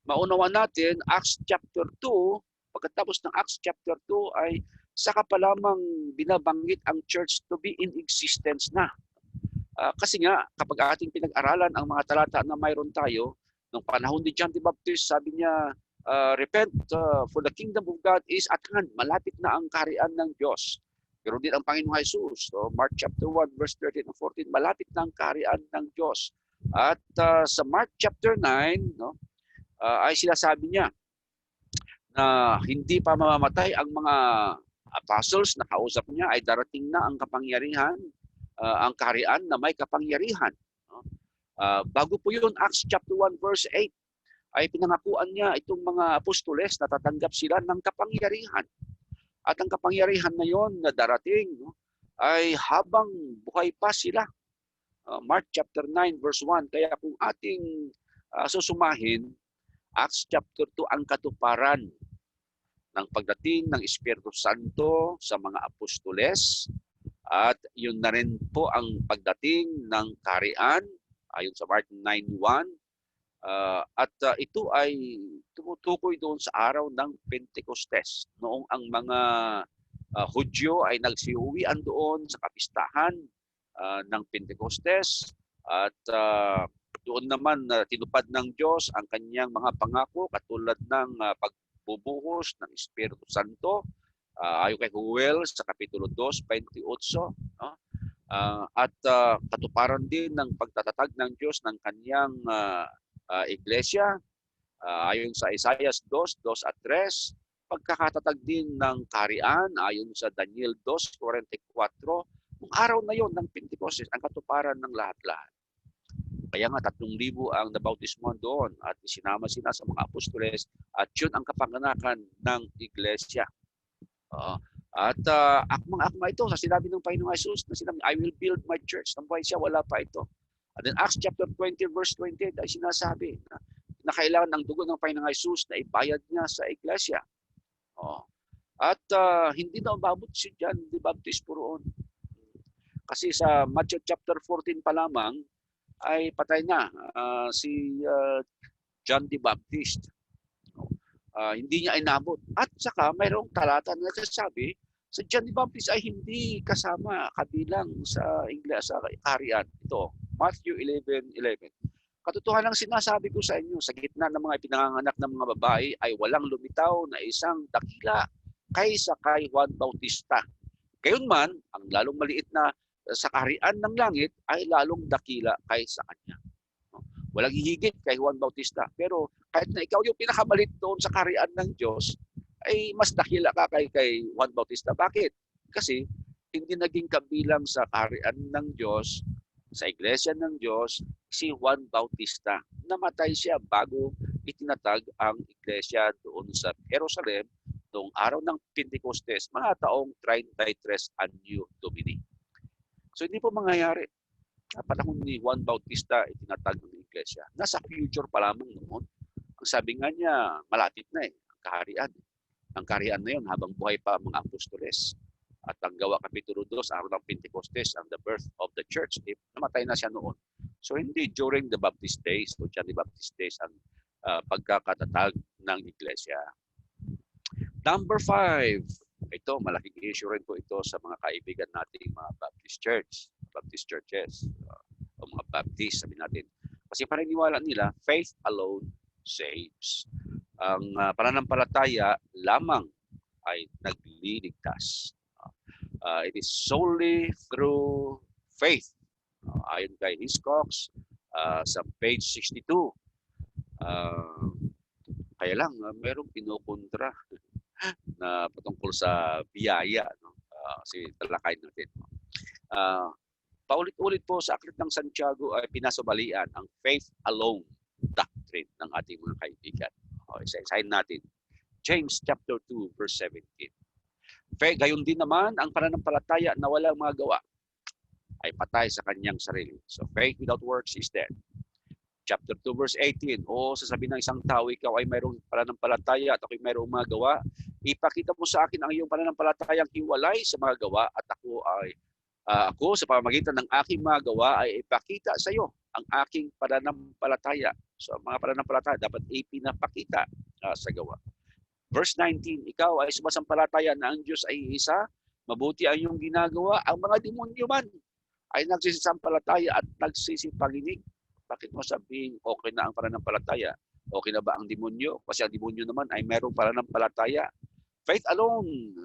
maunawa natin, Acts chapter 2, pagkatapos ng Acts chapter 2 ay saka pa lamang binabanggit ang church to be in existence na. Kasi nga, kapag ating pinag-aralan ang mga talata na mayroon tayo, nung panahon ni John the Baptist, sabi niya, repent for the kingdom of God is at hand. Malapit na ang kaharian ng Diyos. Pero din ang Panginoong Hesus, Mark chapter 1, verse 13 and 14, malapit na ang kaharian ng Diyos. At sa Mark chapter 9, ay sinasabi niya na hindi pa mamamatay ang mga apostles na kausap niya ay darating na ang kapangyarihan, ang kaharian na may kapangyarihan. Bago po yun, Acts chapter 1, verse 8, ay pinangakuan niya itong mga apostoles na tatanggap sila ng kapangyarihan. At ang kapangyarihan na yon na darating ay habang buhay pa sila. Mark chapter 9 verse 1. Kaya kung ating susumahin, Acts chapter 2 ang katuparan ng pagdating ng Espiritu Santo sa mga apostoles. At yun na rin po ang pagdating ng kaharian ayon sa Mark 9:1. Ito ay tumutukoy doon sa araw ng Pentecostes. Noong ang mga Hudyo ay nagsiuwian doon sa kapistahan ng Pentecostes. At doon naman tinupad ng Diyos ang kanyang mga pangako katulad ng pagbubuhos ng Espiritu Santo. Ayon kay Joel sa Kapitulo 2:28. Katuparan din ng pagtatatag ng Diyos ng kanyang iglesia, ayon sa Isaiah 2:2 at 3, pagkakatatag din ng kaharian ayon sa Daniel 2:44, kung araw na yon ng Pentecostes, ang katuparan ng lahat-lahat. Kaya nga 3,000 ang nabautismuhan doon at isinama sila sa mga apostoles at yun ang kapanganakan ng iglesia. At akmang-akma ito sa sinabi ng Panginoong Jesus na sinabi, I will build my church. Nang buhay siya, wala pa ito. And then Acts chapter 20 verse 28 ay sinasabi na kailangan ng dugo ng Panginoong Jesus na ibayad niya sa iglesia. Oh. At hindi na umabot si John the Baptist po roon. Kasi sa Matthew chapter 14 pa lamang ay patay na si John the Baptist. Hindi niya inabot. At saka mayroong talata na nagsasabi si John the Baptist ay hindi kasama kabilang sa iglesia sa kaharian. Ito, Matthew 11:11. Katotohanan ang sinasabi ko sa inyo, sa gitna ng mga ipinanganganak ng mga babae ay walang lumitaw na isang dakila kaysa kay Juan Bautista. Gayunman, ang lalong maliit na sa kaharian ng langit ay lalong dakila kaysa kanya. Walang hihigit kay Juan Bautista. Pero kahit na ikaw yung pinakamalit doon sa kaharian ng Diyos, ay mas dakila ka kay Juan Bautista. Bakit? Kasi hindi naging kabilang sa kaharian ng Diyos, sa iglesia ng Diyos, si Juan Bautista. Namatay siya bago itinatag ang iglesia doon sa Jerusalem noong araw ng Pentecostes, mga taong 33 Anno Domini. So hindi po mangyayari. Sa panahon ni Juan Bautista, itinatag ng iglesia. Nasa future pa lamang noon. Ang sabi nga niya, malapit na ang kaharian. Ang kaharian na yun habang buhay pa ang mga apostoles. At ang gawa kapitulo 2, araw ng Pentecostes, and the birth of the church, namatay na siya noon. So hindi during the Baptist days, o John the Baptist days, ang pagkakatatag ng iglesia. Number 5, ito, malaking issue rin po ito sa mga kaibigan nating mga Baptist churches, o mga Baptist, sabi natin. Kasi paniniwala nila, faith alone saves. Ang pananampalataya lamang ay nagliligtas. It is solely through faith. Ayon kay Hiscox, sa page 62. Kaya lang, merong pinukontra na patungkol sa biyaya. Kasi talakayin natin. Paulit-ulit po sa Aklat ng Santiago ay pinasabalian ang faith alone doctrine ng ating mga kaibigan. Isa-isahin natin. James chapter 2 verse 17. Gayon din naman ang pananampalataya na walang mga gawa ay patay sa kanyang sarili. So faith without works is dead. Chapter 2 verse 18. Sasabihin ng isang tao, ikaw ay mayroong pananampalataya at ako'y mayroong mga gawa. Ipakita mo sa akin ang iyong pananampalatayang hiwalay sa mga gawa at ako sa pamamagitan ng aking mga gawa ay ipakita sa iyo ang aking pananampalataya. So mga pananampalataya dapat ipinapakita sa gawa. Verse 19, ikaw ay sumasampalataya na ang Diyos ay isa, mabuti ang iyong ginagawa, ang mga demonyo man ay nagsisisampalataya at nagsisipanginig. Bakit mo sabihin okay na ang pananampalataya? Okay na ba ang demonyo? Kasi ang demonyo naman ay mayroong pananampalataya. Faith alone,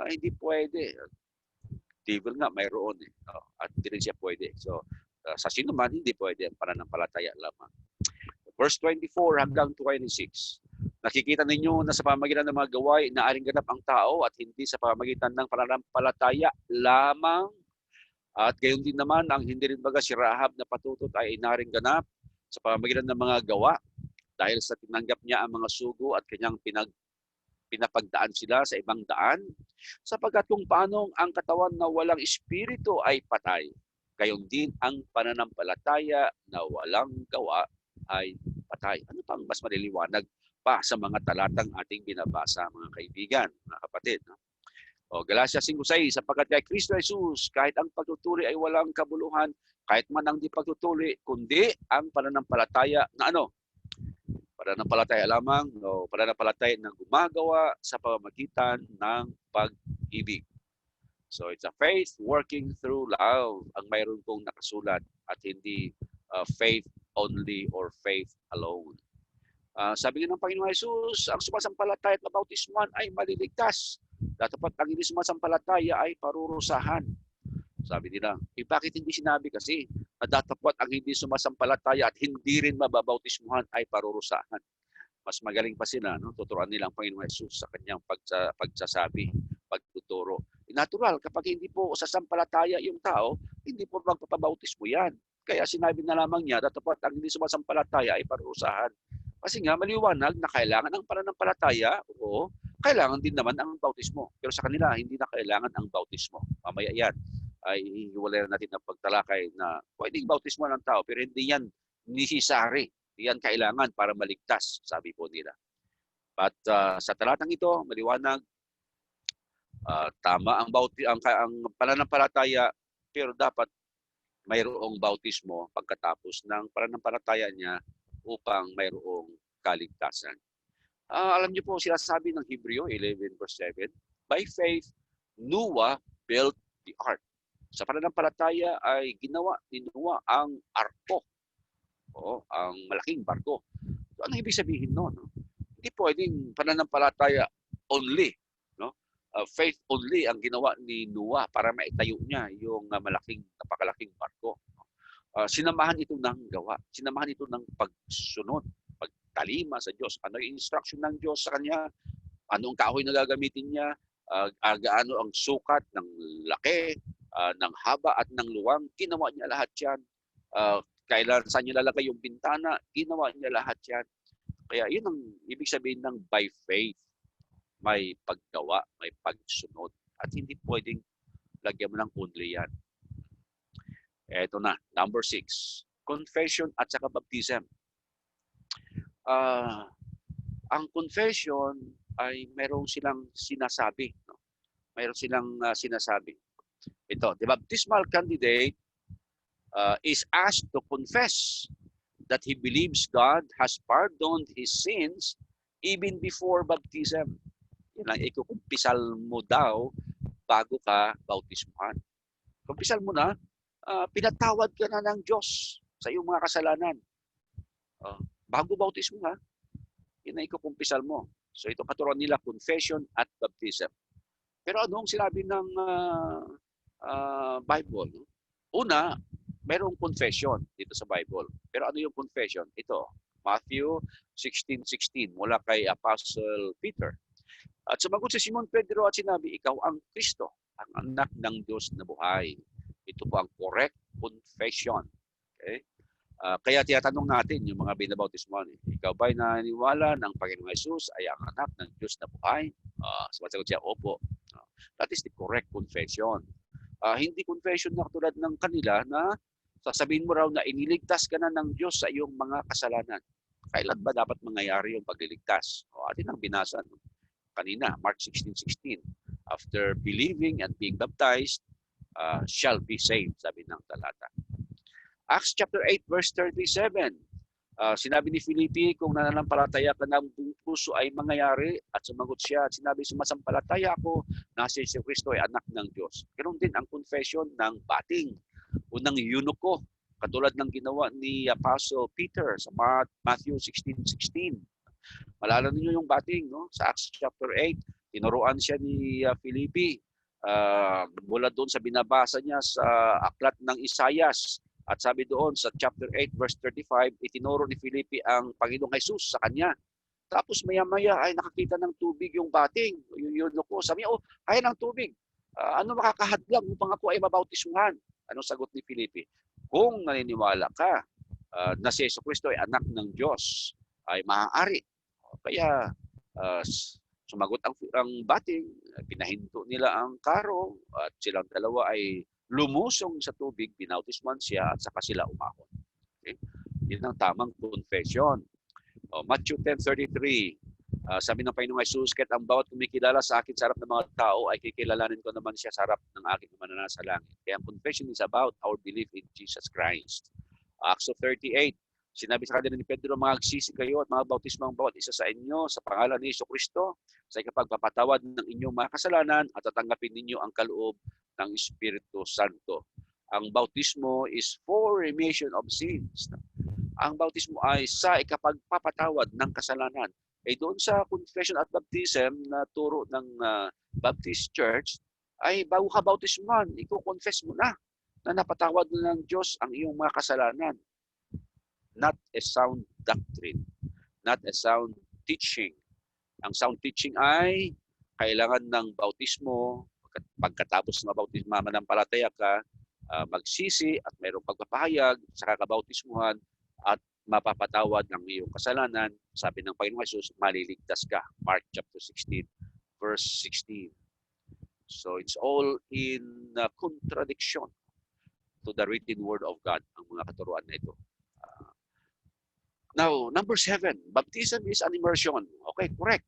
hindi pwede. Devil nga mayroon at hindi rin siya pwede. So sa sino man hindi pwede ang pananampalataya lamang. Verse 24 hanggang 26. Nakikita ninyo na sa pamamagitan ng mga gawain naaring ganap ang tao at hindi sa pamamagitan ng pananampalataya lamang. At gayon din naman ang hindi rin baga si Rahab na patutot ay naaring ganap sa pamamagitan ng mga gawa dahil sa tinanggap niya ang mga sugo at kanyang pinapagdaan sila sa ibang daan. Sapagkat kung paanong ang katawan na walang espiritu ay patay, gayon din ang pananampalataya na walang gawa ay patay. Ano pang mas maliliwanag pa sa mga talatang ating binabasa, mga kaibigan, mga kapatid. Galatia 5:6, sapagkat kay Kristo Jesus, kahit ang pagtutuli ay walang kabuluhan, kahit man ang di pagtutuli, kundi ang pananampalataya na pananampalataya lamang, pananampalataya na gumagawa sa pamamagitan ng pag-ibig. So it's a faith working through love ang mayroon pong nakasulat at hindi faith only or faith alone. Sabi ng Panginoong Jesus, ang sumasampalataya at mabautismuhan ay maliligtas. Dapat ang hindi sumasampalataya ay parurusahan. Sabi nila, bakit hindi sinabi kasi na datapwat ang hindi sumasampalataya at hindi rin mababautismuhan ay parurusahan? Mas magaling pa sila, tuturuan nila ang Panginoong Jesus sa kanyang pagsasabi, pagtuturo. Natural, kapag hindi po sasampalataya yung tao, hindi po magpapabautismo yan. Kaya sinabi na lamang niya, datapwat ang hindi sumasampalataya ay parurusahan. Kasi nga, maliwanag na kailangan ang pananampalataya, kailangan din naman ang bautismo. Pero sa kanila, hindi na kailangan ang bautismo. Mamaya yan, ay hihiwalay natin ang pagtalakay na pwedeng bautismo ng tao, pero hindi yan necessary. Hindi yan kailangan para maligtas, sabi po nila. At sa talatang ito, maliwanag, tama ang pananampalataya, pero dapat mayroong bautismo pagkatapos ng pananampalataya niya upang mayroong kaligtasan. Alam niyo po, sinasabi ng Hebreo 11 verse 7, by faith, Noah built the ark. Sa pananampalataya ay ginawa ni Noah ang arko, ang malaking barko. So, ano ibig sabihin noon? No? Hindi pwedeng pananampalataya only. No? Faith only ang ginawa ni Noah para maitayo niya yung napakalaking barko. Sinamahan ito ng gawa. Sinamahan ito ng pagsunod, pagtalima sa Diyos. Ano yung instruction ng Diyos sa kanya? Anong kahoy na gagamitin niya? Gaano ang sukat ng laki, ng haba at ng luwang? Ginawa niya lahat yan. Kailan saan niya lalagay yung bintana? Ginawa niya lahat yan. Kaya yun ang ibig sabihin ng by faith. May paggawa, may pagsunod. At hindi pwedeng lagyan mo ng only yan. Ito na, number 6. Confession at saka baptism. Ang confession ay mayroong silang sinasabi. No? Mayroong silang sinasabi. Ito, the baptismal candidate is asked to confess that he believes God has pardoned his sins even before baptism. Yan ang ikukumpisal mo daw bago ka bautismuhan. Kumpisal mo na, pinatawad ka na ng Diyos sa iyong mga kasalanan. Bago bautismo ha, yun ang ikukumpisal mo. So ito katuruan nila, confession at baptism. Pero anong sinabi ng Bible? No? Una, mayroong confession dito sa Bible. Pero ano yung confession? Ito, Matthew 16:16 mula kay Apostle Peter. At sumagot si Simon Pedro at sinabi, ikaw ang Kristo, ang anak ng Diyos na buhay. Ito po ang correct confession. Okay? Kaya tinatanong natin yung mga binabautismohan, ikaw ba'y naniniwala ng Panginoong Jesus ay ang anak ng Diyos na buhay? Sumasagot siya, opo. That is the correct confession. Hindi confession na tulad ng kanila na sasabihin mo raw na iniligtas ka na ng Diyos sa iyong mga kasalanan. Kailan ba dapat mangyayari yung pagliligtas? Atin ang binasa kanina, Mark 16:16. After believing and being baptized, shall be saved, sabi ng talata. Acts chapter 8 verse 37. Sinabi ni Filipi, kung nananampalataya ka ng buong puso ay mangyayari, at sumagot siya at sinabi, sumasampalataya ako na si Kristo ay anak ng Diyos. Ganoon din ang confession ng bating o ng eunuko, katulad ng ginawa ni Apostle Peter sa Matthew 16:16. Malala niyo yung bating, no? Sa Acts chapter 8, tinuruan siya ni Filipi mula doon sa binabasa niya sa aklat ng Isaias. At sabi doon sa chapter 8 verse 35, itinuro ni Filipi ang Panginoong Jesus sa kanya. Tapos maya-maya ay nakakita ng tubig yung bating, yung eunuko. Sabi niya, kaya ng tubig. Ano makakahadlang upang ako ay mabautismuhan? Anong sagot ni Filipi? Kung naniniwala ka na si Jesucristo ay anak ng Diyos, ay maaari. Kaya sumagot ang bating, pinahinto nila ang karo at silang dalawa ay lumusong sa tubig, binautismuhan siya at saka sila umahon. Okay? Yan ang tamang confession. Matthew 10:33, sabi ng Panginoong Jesus, kahit ang bawat kumikilala sa akin sa harap ng mga tao ay kikilalanin ko naman siya sa harap ng aking manana sa langit. Kaya ang confession is about our belief in Jesus Christ. Acts 38, sinabi sa kanila ni Pedro, magsisi kayo at mga bautismo ang bawat isa sa inyo sa pangalan ni Jesucristo sa ikapagpapatawad ng inyong mga kasalanan at tatanggapin ninyo ang kaloob ng Espiritu Santo. Ang bautismo is for remission of sins. Ang bautismo ay sa ikapagpapatawad ng kasalanan. Doon sa confession at baptism na turo ng Baptist Church, ay bago ka bautismuhan, i-confess mo na napatawad na ng Diyos ang iyong mga kasalanan. Not a sound doctrine, not a sound teaching. Ang sound teaching ay kailangan ng bautismo, pagkatapos ng bautismo, mananampalataya ka, magsisi at mayroong pagpapahayag sa kakabautismuhan at mapapatawad ng iyong kasalanan. Sabi ng Panginoong Jesus, maliligtas ka. Mark chapter 16 verse 16. So it's all in contradiction to the written word of God, ang mga katuruan na ito. Now, number 7, baptism is an immersion. Okay, correct.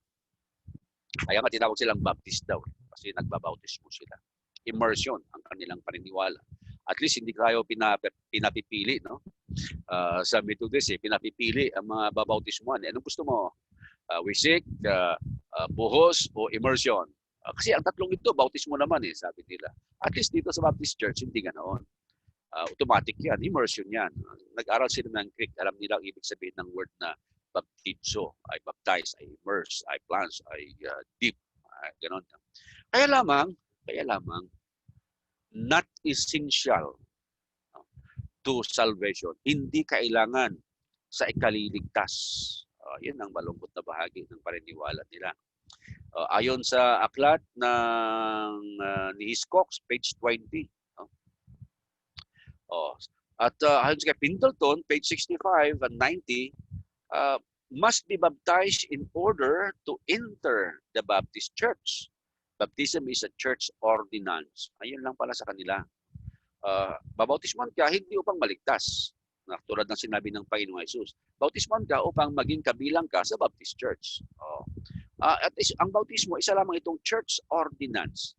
Kaya nga tinawag silang baptist daw kasi nagbabautismo sila. Immersion ang kanilang paniniwala. At least hindi kayo pinapipili, no? Sa Methodist, pinapipili ang mga babautismuhan. Anong gusto mo? Wisik, buhos, o immersion? Kasi ang tatlong ito, bautismo naman sabi nila. At least dito sa Baptist Church, hindi ganoon. Automatic yan, immersion yan. Nag-aral sila ng Greek, alam nila ang ibig sabihin ng word na baptizo, ay baptize, ay immerse, ay plunge, ay deep, gano'n. Kaya lamang, not essential to salvation. Hindi kailangan sa ikaliligtas. Yan ang malungkot na bahagi ng paniniwala nila. Ayon sa aklat ng ni Hiscox, page 20. At ayon sa Pendleton, page 65 and 90, must be baptized in order to enter the Baptist Church. Baptism is a church ordinance. Ayun lang pala sa kanila. Babautisman ka hindi upang maligtas. Tulad ng sinabi ng Panginoong Jesus. Bautisman ka upang maging kabilang ka sa Baptist Church. At ang bautismo, isa lamang itong church ordinance.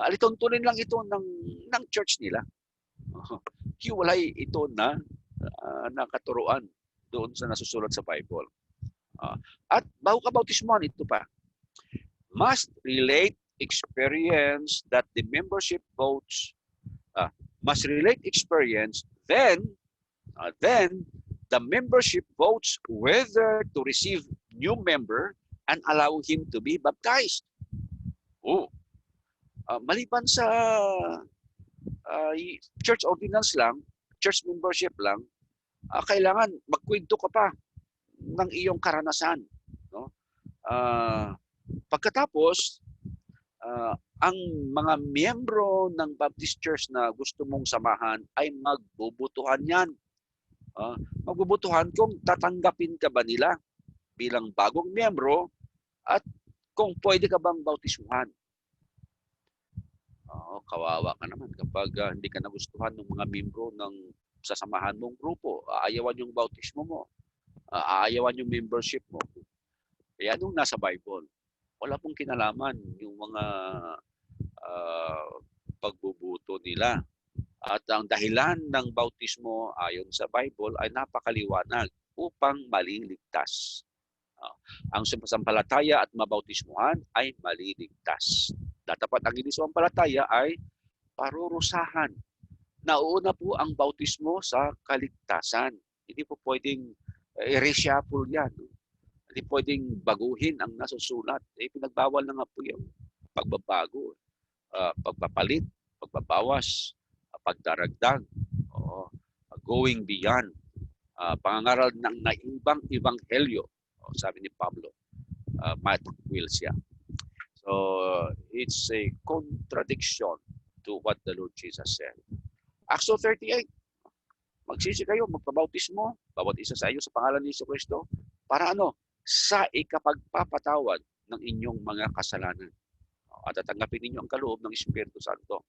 Alituntunin lang ito ng church nila. Hiwalay ito na katuruan doon sa nasusulat sa Bible. At bago ka bautismuhan, ito pa. Must relate experience that the membership votes, then the membership votes whether to receive new member and allow him to be baptized. Maliban sa church ordinance lang, church membership lang, kailangan magkwento ka pa ng iyong karanasan. No? Pagkatapos, ang mga miyembro ng Baptist Church na gusto mong samahan ay magbubutuhan yan. Magbubutuhan kung tatanggapin ka ba nila bilang bagong miyembro at kung pwede ka bang bautismuhan. Kawawa ka naman kapag hindi ka nagustuhan ng mga miyembro ng sasamahan mong grupo. Aayawan yung bautismo mo. Aayawan yung membership mo. Kaya nung nasa Bible, wala pong kinalaman yung mga pagbubuto nila. At ang dahilan ng bautismo ayon sa Bible ay napakaliwanag upang maliligtas. Ang sumasampalataya at mabautismuhan ay maliligtas. Dapat ang hindi sumampalataya ay parurusahan. Nauuna po ang bautismo sa kaligtasan. Hindi po pwedeng i-reshuffle yan. Hindi pwedeng baguhin ang nasusulat. Pinagbawal na nga po yung pagbabago, pagpapalit, pagbabawas, pagdaragdag, going beyond, pangangaral ng naibang ebanghelyo, sabi ni Pablo, matakwil siya. So, it's a contradiction to what the Lord Jesus said. Acts 38, magsisi kayo, magpabautismo, bawat isa sa iyo sa pangalan ni Jesucristo, para sa ikapagpapatawad ng inyong mga kasalanan. At tatanggapin ninyo ang kaloob ng Espiritu Santo.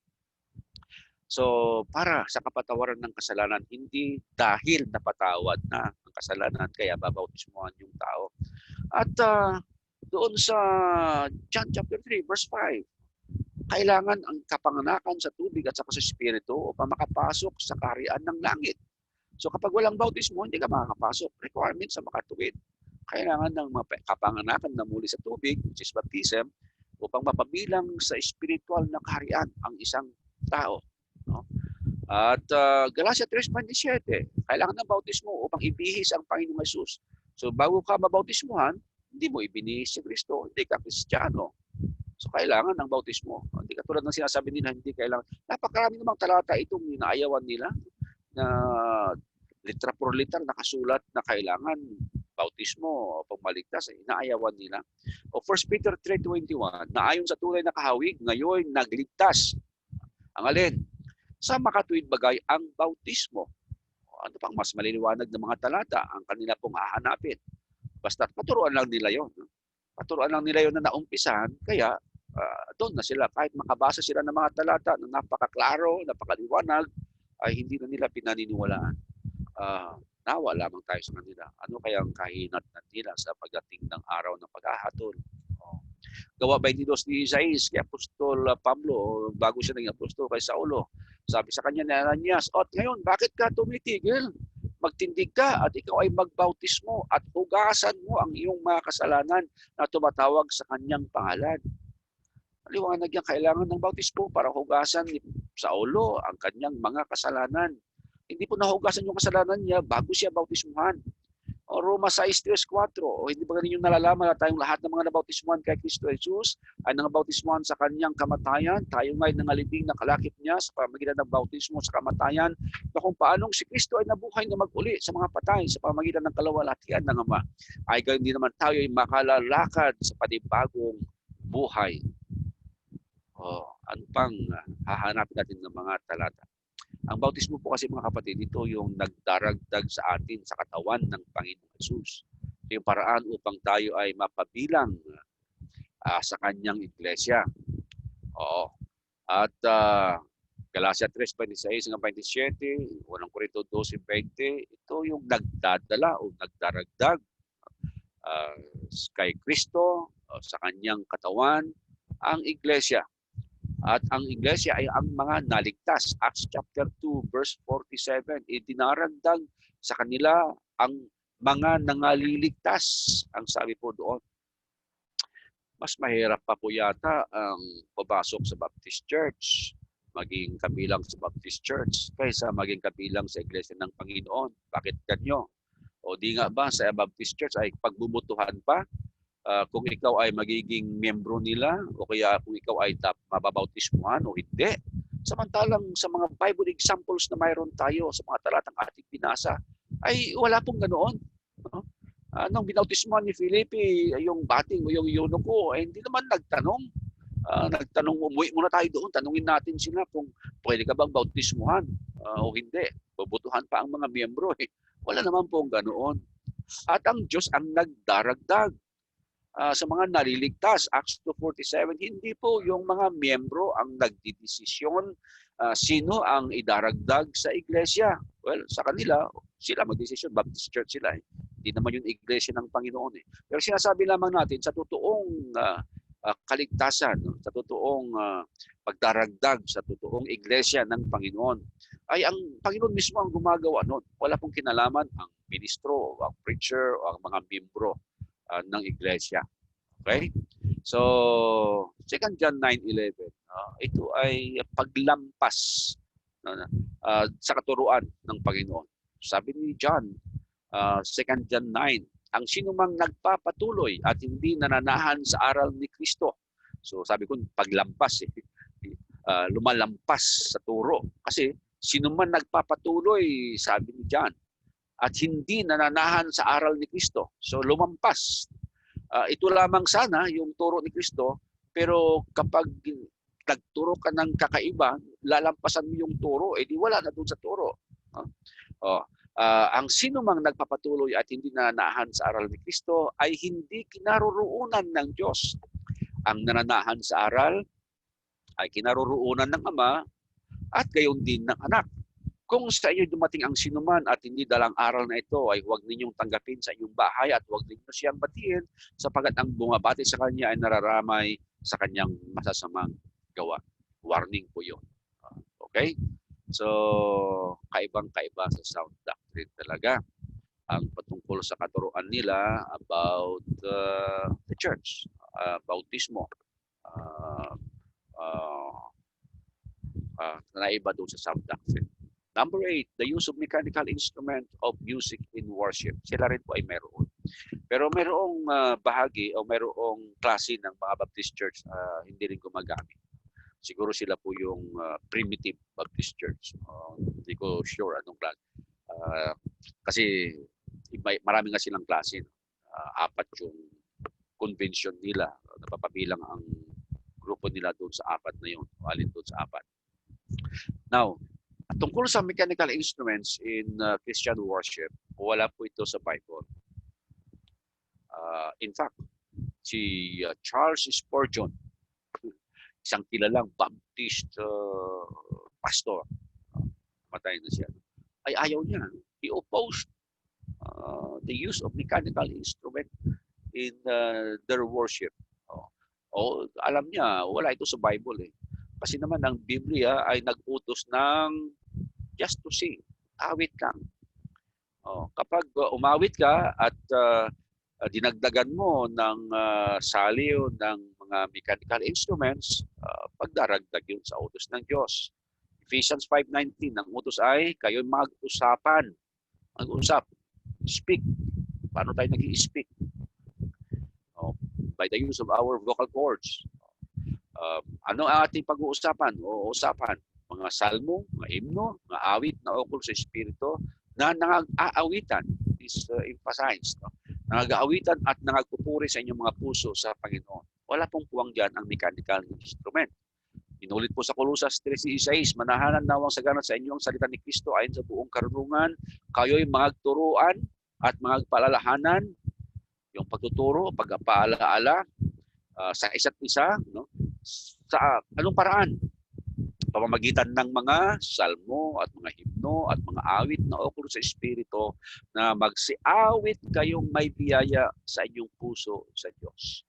So, para sa kapatawaran ng kasalanan, hindi dahil napatawad na ang kasalanan, kaya babautismuhan yung tao. At doon sa John chapter 3, verse 5, kailangan ang kapanganakan sa tubig at sa Espiritu upang makapasok sa kaharian ng langit. So kapag walang bautismo, hindi ka makakapasok. Requirement sa makatuwid. Kailangan ng kapanganakan na muli sa tubig, which is baptism, upang mapabilang sa spiritual na kaharian ang isang tao. No? At Galatia 3:27, kailangan ng bautismo upang ibihis ang Panginoong Jesus. So bago ka mabautismuhan, hindi mo ibinihis si Kristo, hindi ka Kristiyano. So kailangan ng bautismo. Hindi katulad ng sinasabi nila, hindi kailangan. Napakarami namang talata itong inaayawan nila na litra por litra nakasulat na kailangan bautismo o pagmaligtas, inaayawan nila. O 1 Peter 3:21, na ayon sa tunay na kahawig, ngayon nagligtas. Ang alin? Sa makatuwid bagay ang bautismo. Ano pang mas maliliwanag ng mga talata ang kanila pong hahanapin. Basta paturuan lang nila yon. Paturuan lang nila yun na naumpisahan, kaya doon na sila. Kahit makabasa sila ng mga talata na napakaklaro, napakaliwanag, ay hindi na nila pinaniniwalaan. Nawa lamang tayo sa kanila. Ano kaya ang kahinatnan nila sa pagdating ng araw ng paghahatol? Gawa 22 ni Isaias kay Apostol Pablo, bago siya naging apostol kay Saulo. Sabi sa kanya ni Ananias, "At ngayon, bakit ka tumitigil? Magtindig ka at ikaw ay magbautismo at hugasan mo ang iyong mga kasalanan na tumatawag sa kanyang pangalan." Liwanag yan, kailangan ng bautismo para hugasan ni Saulo ang kanyang mga kasalanan. Hindi po nahugasan yung kasalanan niya bago siya bautismuhan. O Roma 6:3-4, o hindi ba ninyo nalalaman na tayong lahat ng mga nabautismuhan kay Kristo Jesus ay nangabautismuhan sa kanyang kamatayan? Tayo nga'y nangalibing na kalakip niya sa pamamagitan ng bautismo sa kamatayan, na kung paanong si Kristo ay nabuhay na mag-uli sa mga patay sa pamamagitan ng kalawalhatian ng Ama, ay gayon din naman tayo ay makalalakad sa panibagong buhay. Ano pang hahanapin natin ng mga talata? Ang bautismo po kasi mga kapatid, ito yung nagdaragdag sa atin sa katawan ng Panginoong Jesus. Ito yung paraan upang tayo ay mapabilang sa kanyang iglesia. At Galacia 3:26 hanggang 27, 1 Corinto 12:20, ito yung nagdadala o nagdaragdag kay Kristo sa kanyang katawan, ang iglesia. At ang iglesia ay ang mga naligtas. Acts chapter 2 verse 47, idinaragdag sa kanila ang mga nangaliligtas. Ang sabi po doon, mas mahirap pa po yata ang papasok sa Baptist Church, maging kabilang sa Baptist Church, kaysa maging kabilang sa iglesia ng Panginoon. Bakit ganyo? O di nga ba sa Baptist Church ay pagbubutuhan pa kung ikaw ay magiging miyembro nila o kaya kung ikaw ay mababautismuhan o hindi. Samantalang sa mga Bible examples na mayroon tayo sa mga talatang ating binasa, ay wala pong ganoon. Nung binautismuhan ni Felipe, yung bating o yung eunuko, hindi naman nagtanong. Nagtanong, umuwi muna tayo doon, tanungin natin sila kung pwede ka bang bautismuhan o hindi. Bubutuhan pa ang mga miyembro. Wala naman pong ganoon. At ang Diyos ang nagdaragdag sa mga naliligtas. Acts 2:47, hindi po yung mga miyembro ang nagdidesisyon sino ang idaragdag sa iglesia. Well, sa kanila, sila magdesisyon. Baptist Church sila. Hindi naman yung iglesia ng Panginoon. Pero sinasabi lamang natin, sa totoong kaligtasan, sa totoong pagdaragdag, sa totoong iglesia ng Panginoon, ay ang Panginoon mismo ang gumagawa noon. Wala pong kinalaman ang ministro, ang preacher, o ang mga miyembro ng iglesia. Okay? So, 2 John 9:11, ito ay paglampas sa katuruan ng Panginoon. Sabi ni John, 2 John 9, ang sinumang nagpapatuloy at hindi nananahan sa aral ni Kristo. So sabi ko, paglampas, lumalampas sa turo. Kasi sinuman nagpapatuloy, sabi ni John, at hindi nananahan sa aral ni Kristo. So lumampas. Ito lamang sana yung turo ni Kristo, pero kapag nagturo ka ng kakaiba, lalampasan mo yung turo, di wala na doon sa turo. Ang sinumang nagpapatuloy at hindi nananahan sa aral ni Kristo ay hindi kinaroroonan ng Diyos. Ang nananahan sa aral ay kinaroroonan ng Ama at gayon din ng Anak. Kung sa iyo dumating ang sinuman at hindi dalang aral na ito, ay huwag ninyong tanggapin sa iyong bahay at huwag ninyo siyang batiin, sapagat ang bumabati sa kanya ay nararamay sa kanyang masasamang gawa. Warning po yun. Okay? So, kaibang-kaiba sa sound doctrine talaga ang patungkol sa katuruan nila about the church, bautismo, naiba doon sa sound doctrine. Number 8, the use of mechanical instrument of music in worship. Sila rin po ay meron. Pero mayroong bahagi o mayroong klase ng mga Baptist Church hindi rin gumagamit. Siguro sila po yung primitive Baptist Church. Hindi ko sure anong klase. Kasi marami nga silang klase. 4 yung convention nila. Napapabilang ang grupo nila doon sa 4 na yun. Alin doon sa 4. Now, tungkol sa mechanical instruments in Christian worship, wala po ito sa Bible. In fact, si Charles Spurgeon, isang kilalang Baptist pastor, matay na siya, ay ayaw niya. He opposed the use of mechanical instrument in their worship. Alam niya, wala ito sa Bible eh. Kasi naman ang Biblia ay nag-utos ng just to sing, awit lang. Kapag umawit ka at dinagdagan mo ng saliw ng mga mechanical instruments, pagdaragdag yun sa utos ng Diyos. Ephesians 5:19, ang utos ay kayo mag-usapan. Mag-usap. Speak. Paano tayo nag-i-speak? By the use of our vocal cords. Ano ang ating pag-uusapan o usapan? Mga salmo, mga himno, mga awit na ukol sa Espiritu na nang-aawitan is emphasized. No? Nang-aawitan at nangagpupuri sa inyong mga puso sa Panginoon. Wala pong puwang dyan ang mechanical instrument. Inulit po sa Colossus 3:16, manahanan nawang sagana sa inyo ang salita ni Kristo ayon sa buong karunungan, kayo'y magturuan at magpaalalahanan, yung pagtuturo, pagpaalaala sa isa't isa, no? Sa anong paraan? Pamamagitan ng mga salmo at mga himno at mga awit na ukol sa Espiritu na magsiawit kayong may biyaya sa inyong puso sa Diyos.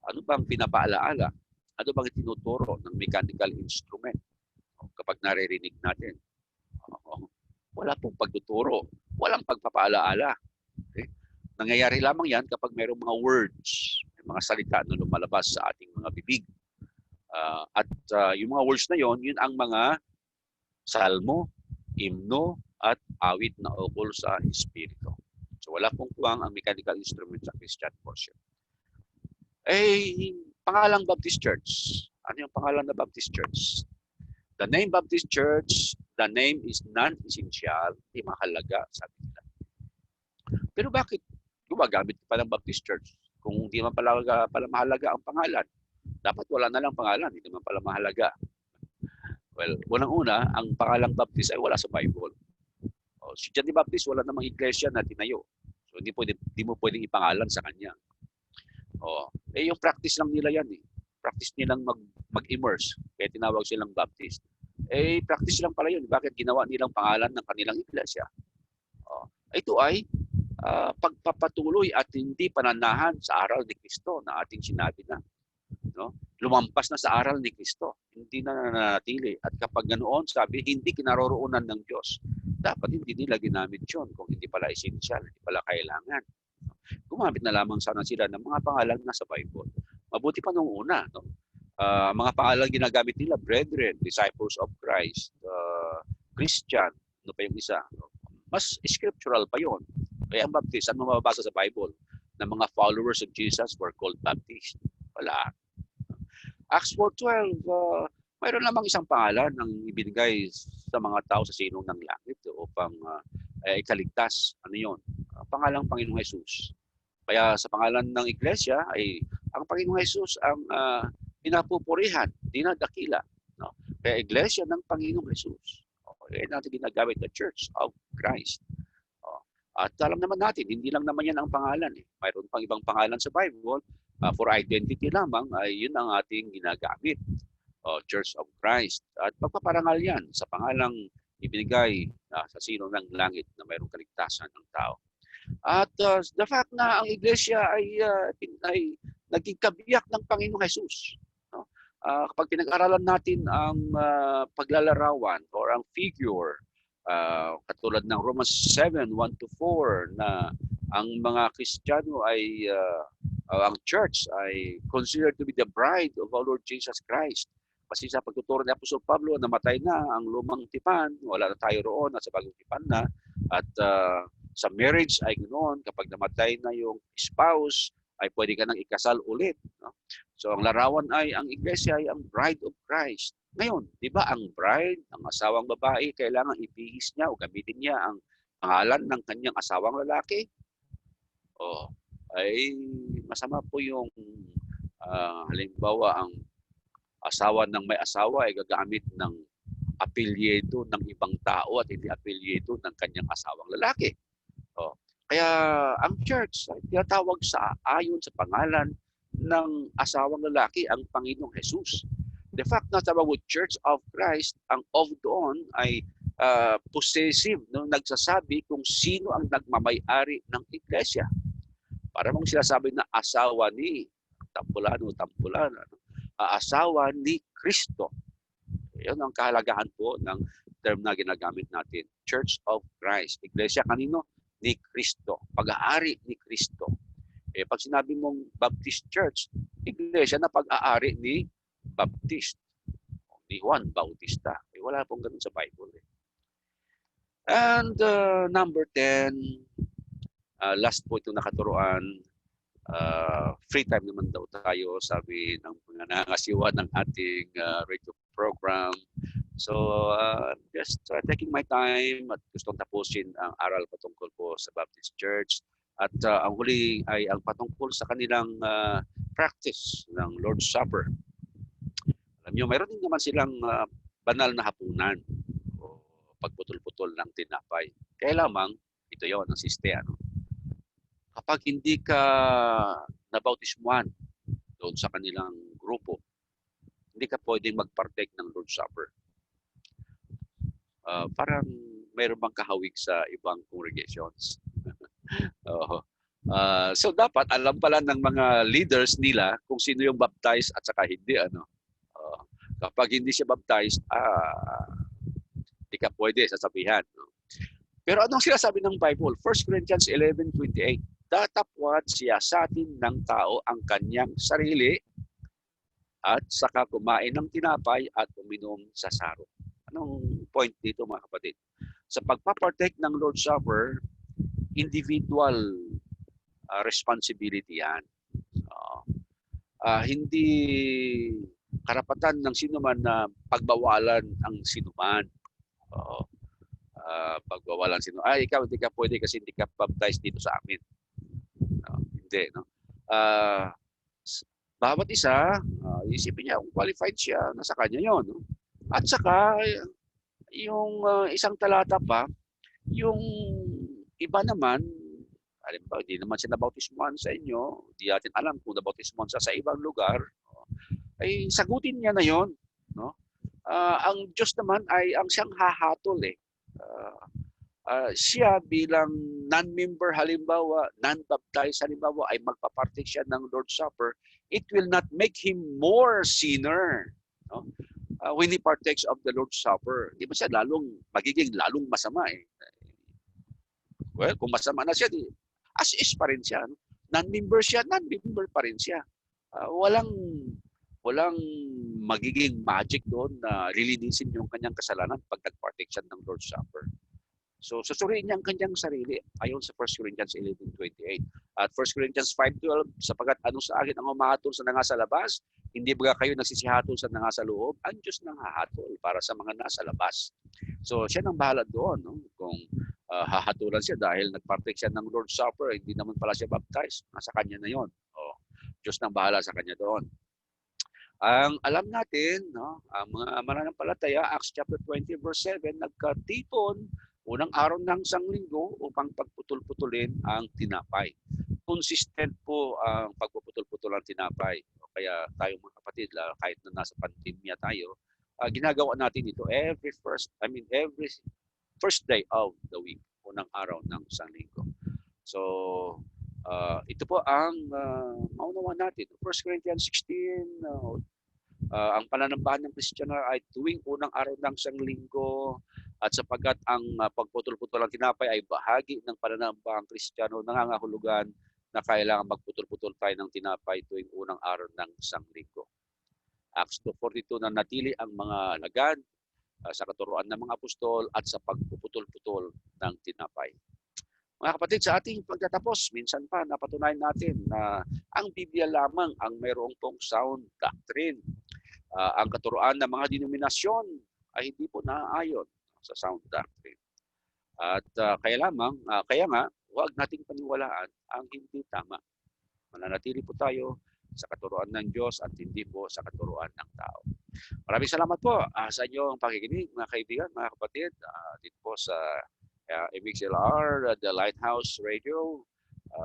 Ano bang pinapaalaala? Ano bang tinuturo ng mechanical instrument? Kapag naririnig natin, wala pong pagtuturo, walang pagpapaalaala. Okay? Nangyayari lamang yan kapag mayroong mga words, mga salita na lumalabas sa ating mga bibig. Yung mga words na yon, yun ang mga salmo, himno, at awit na ukol sa Espiritu. So wala pong kuwang ang mechanical instrument sa Christian worship. Pangalang Baptist Church. Ano yung pangalan na Baptist Church? The name Baptist Church, the name is non-essential, hindi mahalaga, sabi nila. Pero bakit gumagamit pa ng Baptist Church? Kung hindi man pala mahalaga ang pangalan, dapat wala na lang pangalan, hindi man pala mahalaga. Well, unang-una, ang pangalang Baptist ay wala sa Bible. Si John the Baptist, wala namang iglesia na tinayo. So hindi mo pwedeng ipangalan sa kanya. Yung practice lang nila yan eh. Practice nilang mag-immerse. Kaya tinawag silang Baptist. Practice lang pala yun. Bakit ginawa nilang pangalan ng kanilang iglesia? Ito ay pagpapatuloy at hindi pananahan sa aral ni Kristo na ating sinabi na. No? Lumampas na sa aral ni Kristo. Hindi na nananatili. At kapag ganoon, sabi, hindi kinaroroonan ng Diyos. Dapat hindi nila ginamit yun kung hindi pala essential, hindi pala kailangan. Gumamit na lamang sana sila ng mga pangalan na sa Bible. Mabuti pa nung una. No? Mga pangalan ginagamit nila, brethren, disciples of Christ, Christian, ano pa yung isa. No? Mas scriptural pa yon. Kaya ang Baptist, ano mababasa sa Bible? Na mga followers of Jesus were called Baptist. Wala. Acts 4:12, mayroon lamang isang pangalan ang ibinigay sa mga tao sa sinong ng langit upang ikaligtas. Ano yun? Pangalang Panginoong Jesus. Kaya sa pangalan ng iglesia ay ang Panginoong Jesus ang pinapupurihan, dinadakila. No? Kaya iglesia ng Panginoong Jesus. Kaya natin ginagamit the Church of Christ. At alam naman natin, hindi lang naman yan ang pangalan. Mayroon pang ibang pangalan sa Bible. For identity lamang, ay yun ang ating ginagamit. Church of Christ. At pagpaparangal yan sa pangalang ibinigay sa sino ng langit na mayroong kaligtasan ng tao. At the fact na ang iglesia ay naging kabiyak ng Panginoong Jesus. No? Kapag pinag-aralan natin ang paglalarawan or ang figure, katulad ng Romans 7:1-4 na ang mga Kristiyano ay ang church ay considered to be the bride of our Lord Jesus Christ. Kasi sa pagtuturo ni Apostol Pablo, namatay na ang lumang tipan, wala na tayo roon at sa bagong tipan na. At sa marriage ay ganoon, kapag namatay na yung spouse, ay pwede ka nang ikasal ulit. No? So ang larawan ay ang iglesia ay ang bride of Christ. Ngayon, di ba ang bride, ang asawang babae, kailangan ibihis niya o gamitin niya ang pangalan ng kanyang asawang lalaki? Ay masama po yung halimbawa ang asawa ng may asawa ay gagamit ng apelyido ng ibang tao at hindi apelyido ng kanyang asawang lalaki. Kaya ang church ay tinatawag sa ayon sa pangalan ng asawang lalaki ang Panginoong Jesus. The fact na tawag Church of Christ, ang of doon ay possessive, no? Nagsasabi kung sino ang nagmamay-ari ng iglesia. Para mong sinasabi na asawa ni Tampulano, asawa ni Kristo. Yan ang kahalagahan po ng term na ginagamit natin. Church of Christ. Iglesia kanino? Ni Kristo. Pag-aari ni Kristo. Pag sinabi mong Baptist Church, iglesia na pag-aari ni Baptist. Ni Juan Bautista. Wala pong ganun sa Bible. And number 10, last po itong nakaturuan, free time naman daw tayo, sabi ng mga nangasiwa ng ating radio program. So, just taking my time at gustong tapusin ang aral patungkol po sa Baptist Church. At ang huli ay ang patungkol sa kanilang practice ng Lord's Supper. Alam niyo, mayroon din naman silang banal na hapunan o pagputol-putol ng tinapay. Kaya lamang, ito yon ang siste. Kapag hindi ka nabautismuhan doon sa kanilang grupo, hindi ka pwedeng mag-partake ng Lord's Supper. Parang mayroon bang kahawig sa ibang congregations. So dapat alam pala ng mga leaders nila kung sino yung baptized at saka hindi. Kapag hindi siya baptized, hindi ka pwede sasabihan. Pero anong sinasabi ng Bible? 1 Corinthians 11:28. Datapwat siya sa atin ng tao ang kanyang sarili at saka kumain ng tinapay at uminom sa saro. Anong point dito mga kapatid? Sa pagpapartake ng Lord's Supper, individual responsibility yan. Hindi karapatan ng sinuman na pagbawalan ang sinuman. Pagbawalan sino. Ikaw hindi ka pwede kasi hindi ka baptized dito sa amin. Hindi, no? Bawat isa, isipin niya kung qualified siya, nasa kanya yon. No? At saka, yung isang talata pa, yung iba naman, halimbawa, hindi naman siya nabautismuhan sa inyo, hindi natin alam kung nabautismuhan sa ibang lugar, ay sagutin niya na yon. No? Ang Diyos naman ay ang siyang hahatol siya bilang non-member halimbawa, non-baptized halimbawa ay magpapartake siya ng Lord's Supper, it will not make him more sinner. No? When he partakes of the Lord's Supper, di ba siya magiging lalong masama Well, kung masama na siya, as is pa rin siya. No? Non-member siya, non-member pa rin siya. Walang magiging magic doon na lilinisin yung kanyang kasalanan pag nag-partake siya ng Lord's Supper. So, susuriin niya ang kanyang sarili ayon sa 1 Corinthians 11:28. At 1 Corinthians 5:12, sapagat ano sa akin ang humahatol sa nanga sa labas, hindi ba kayo nagsisihatol sa nanga sa loob? Ang Diyos nang hahatol para sa mga nasa labas. So, siya nang bahala doon. No? Kung hahatulan siya dahil nag-partake siya ng Lord's Supper, hindi naman pala siya baptized. Nasa kanya na yon. Diyos nang bahala sa kanya doon. Ang alam natin, no, ang mga mananampalataya, Acts chapter 20 verse 7, nagkatipon unang araw ng sanglinggo upang pagputol-putulin ang tinapay. Consistent po ang pagpuputol-putol ng tinapay. Kaya tayo mga kapatid, kahit na nasa pandemya tayo, ginagawa natin ito every first day of the week, unang araw ng sanglinggo. So, ito po ang maunawa natin. 1 Corinthians 16, ang pananambahan ng Kristiyano ay tuwing unang araw ng sanglinggo at sapagkat ang pagputol-putol ng tinapay ay bahagi ng pananambahang Kristiyano, nangangahulugan na kailangan magputol-putol tayo ng tinapay tuwing unang araw ng sanglinggo. Acts 2:42 na natili ang mga alagad sa katuruan ng mga apostol at sa pagpuputol-putol ng tinapay. Mga kapatid, sa ating pagtatapos, minsan pa napatunayan natin na ang Biblia lamang ang mayroong pong sound doctrine. Ang katuruan ng mga denominasyon ay hindi po naaayon sa sound doctrine. At kaya nga, huwag nating paniwalaan ang hindi tama. Mananatili po tayo sa katuruan ng Diyos at hindi po sa katuruan ng tao. Maraming salamat po sa inyong pakikinig, mga kaibigan, mga kapatid, dito po sa MXLR, the Lighthouse Radio.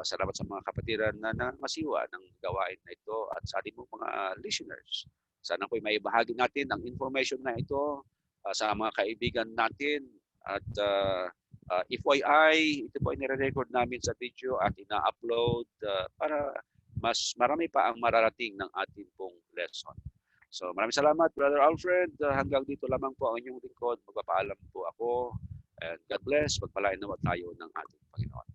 Salamat sa mga kapatiran na masiwa ng gawain na ito at sa ating mga listeners. Sana po'y may bahagi natin ang information na ito sa mga kaibigan natin at FYI, ito po ay nire-record namin sa video at ina-upload para mas marami pa ang mararating ng ating pong lesson. So maraming salamat, Brother Alfred. Hanggang dito lamang po ang inyong lingkod. Magpapaalam po ako. And God bless. Pagpalain nawa tayo ng ating Panginoon.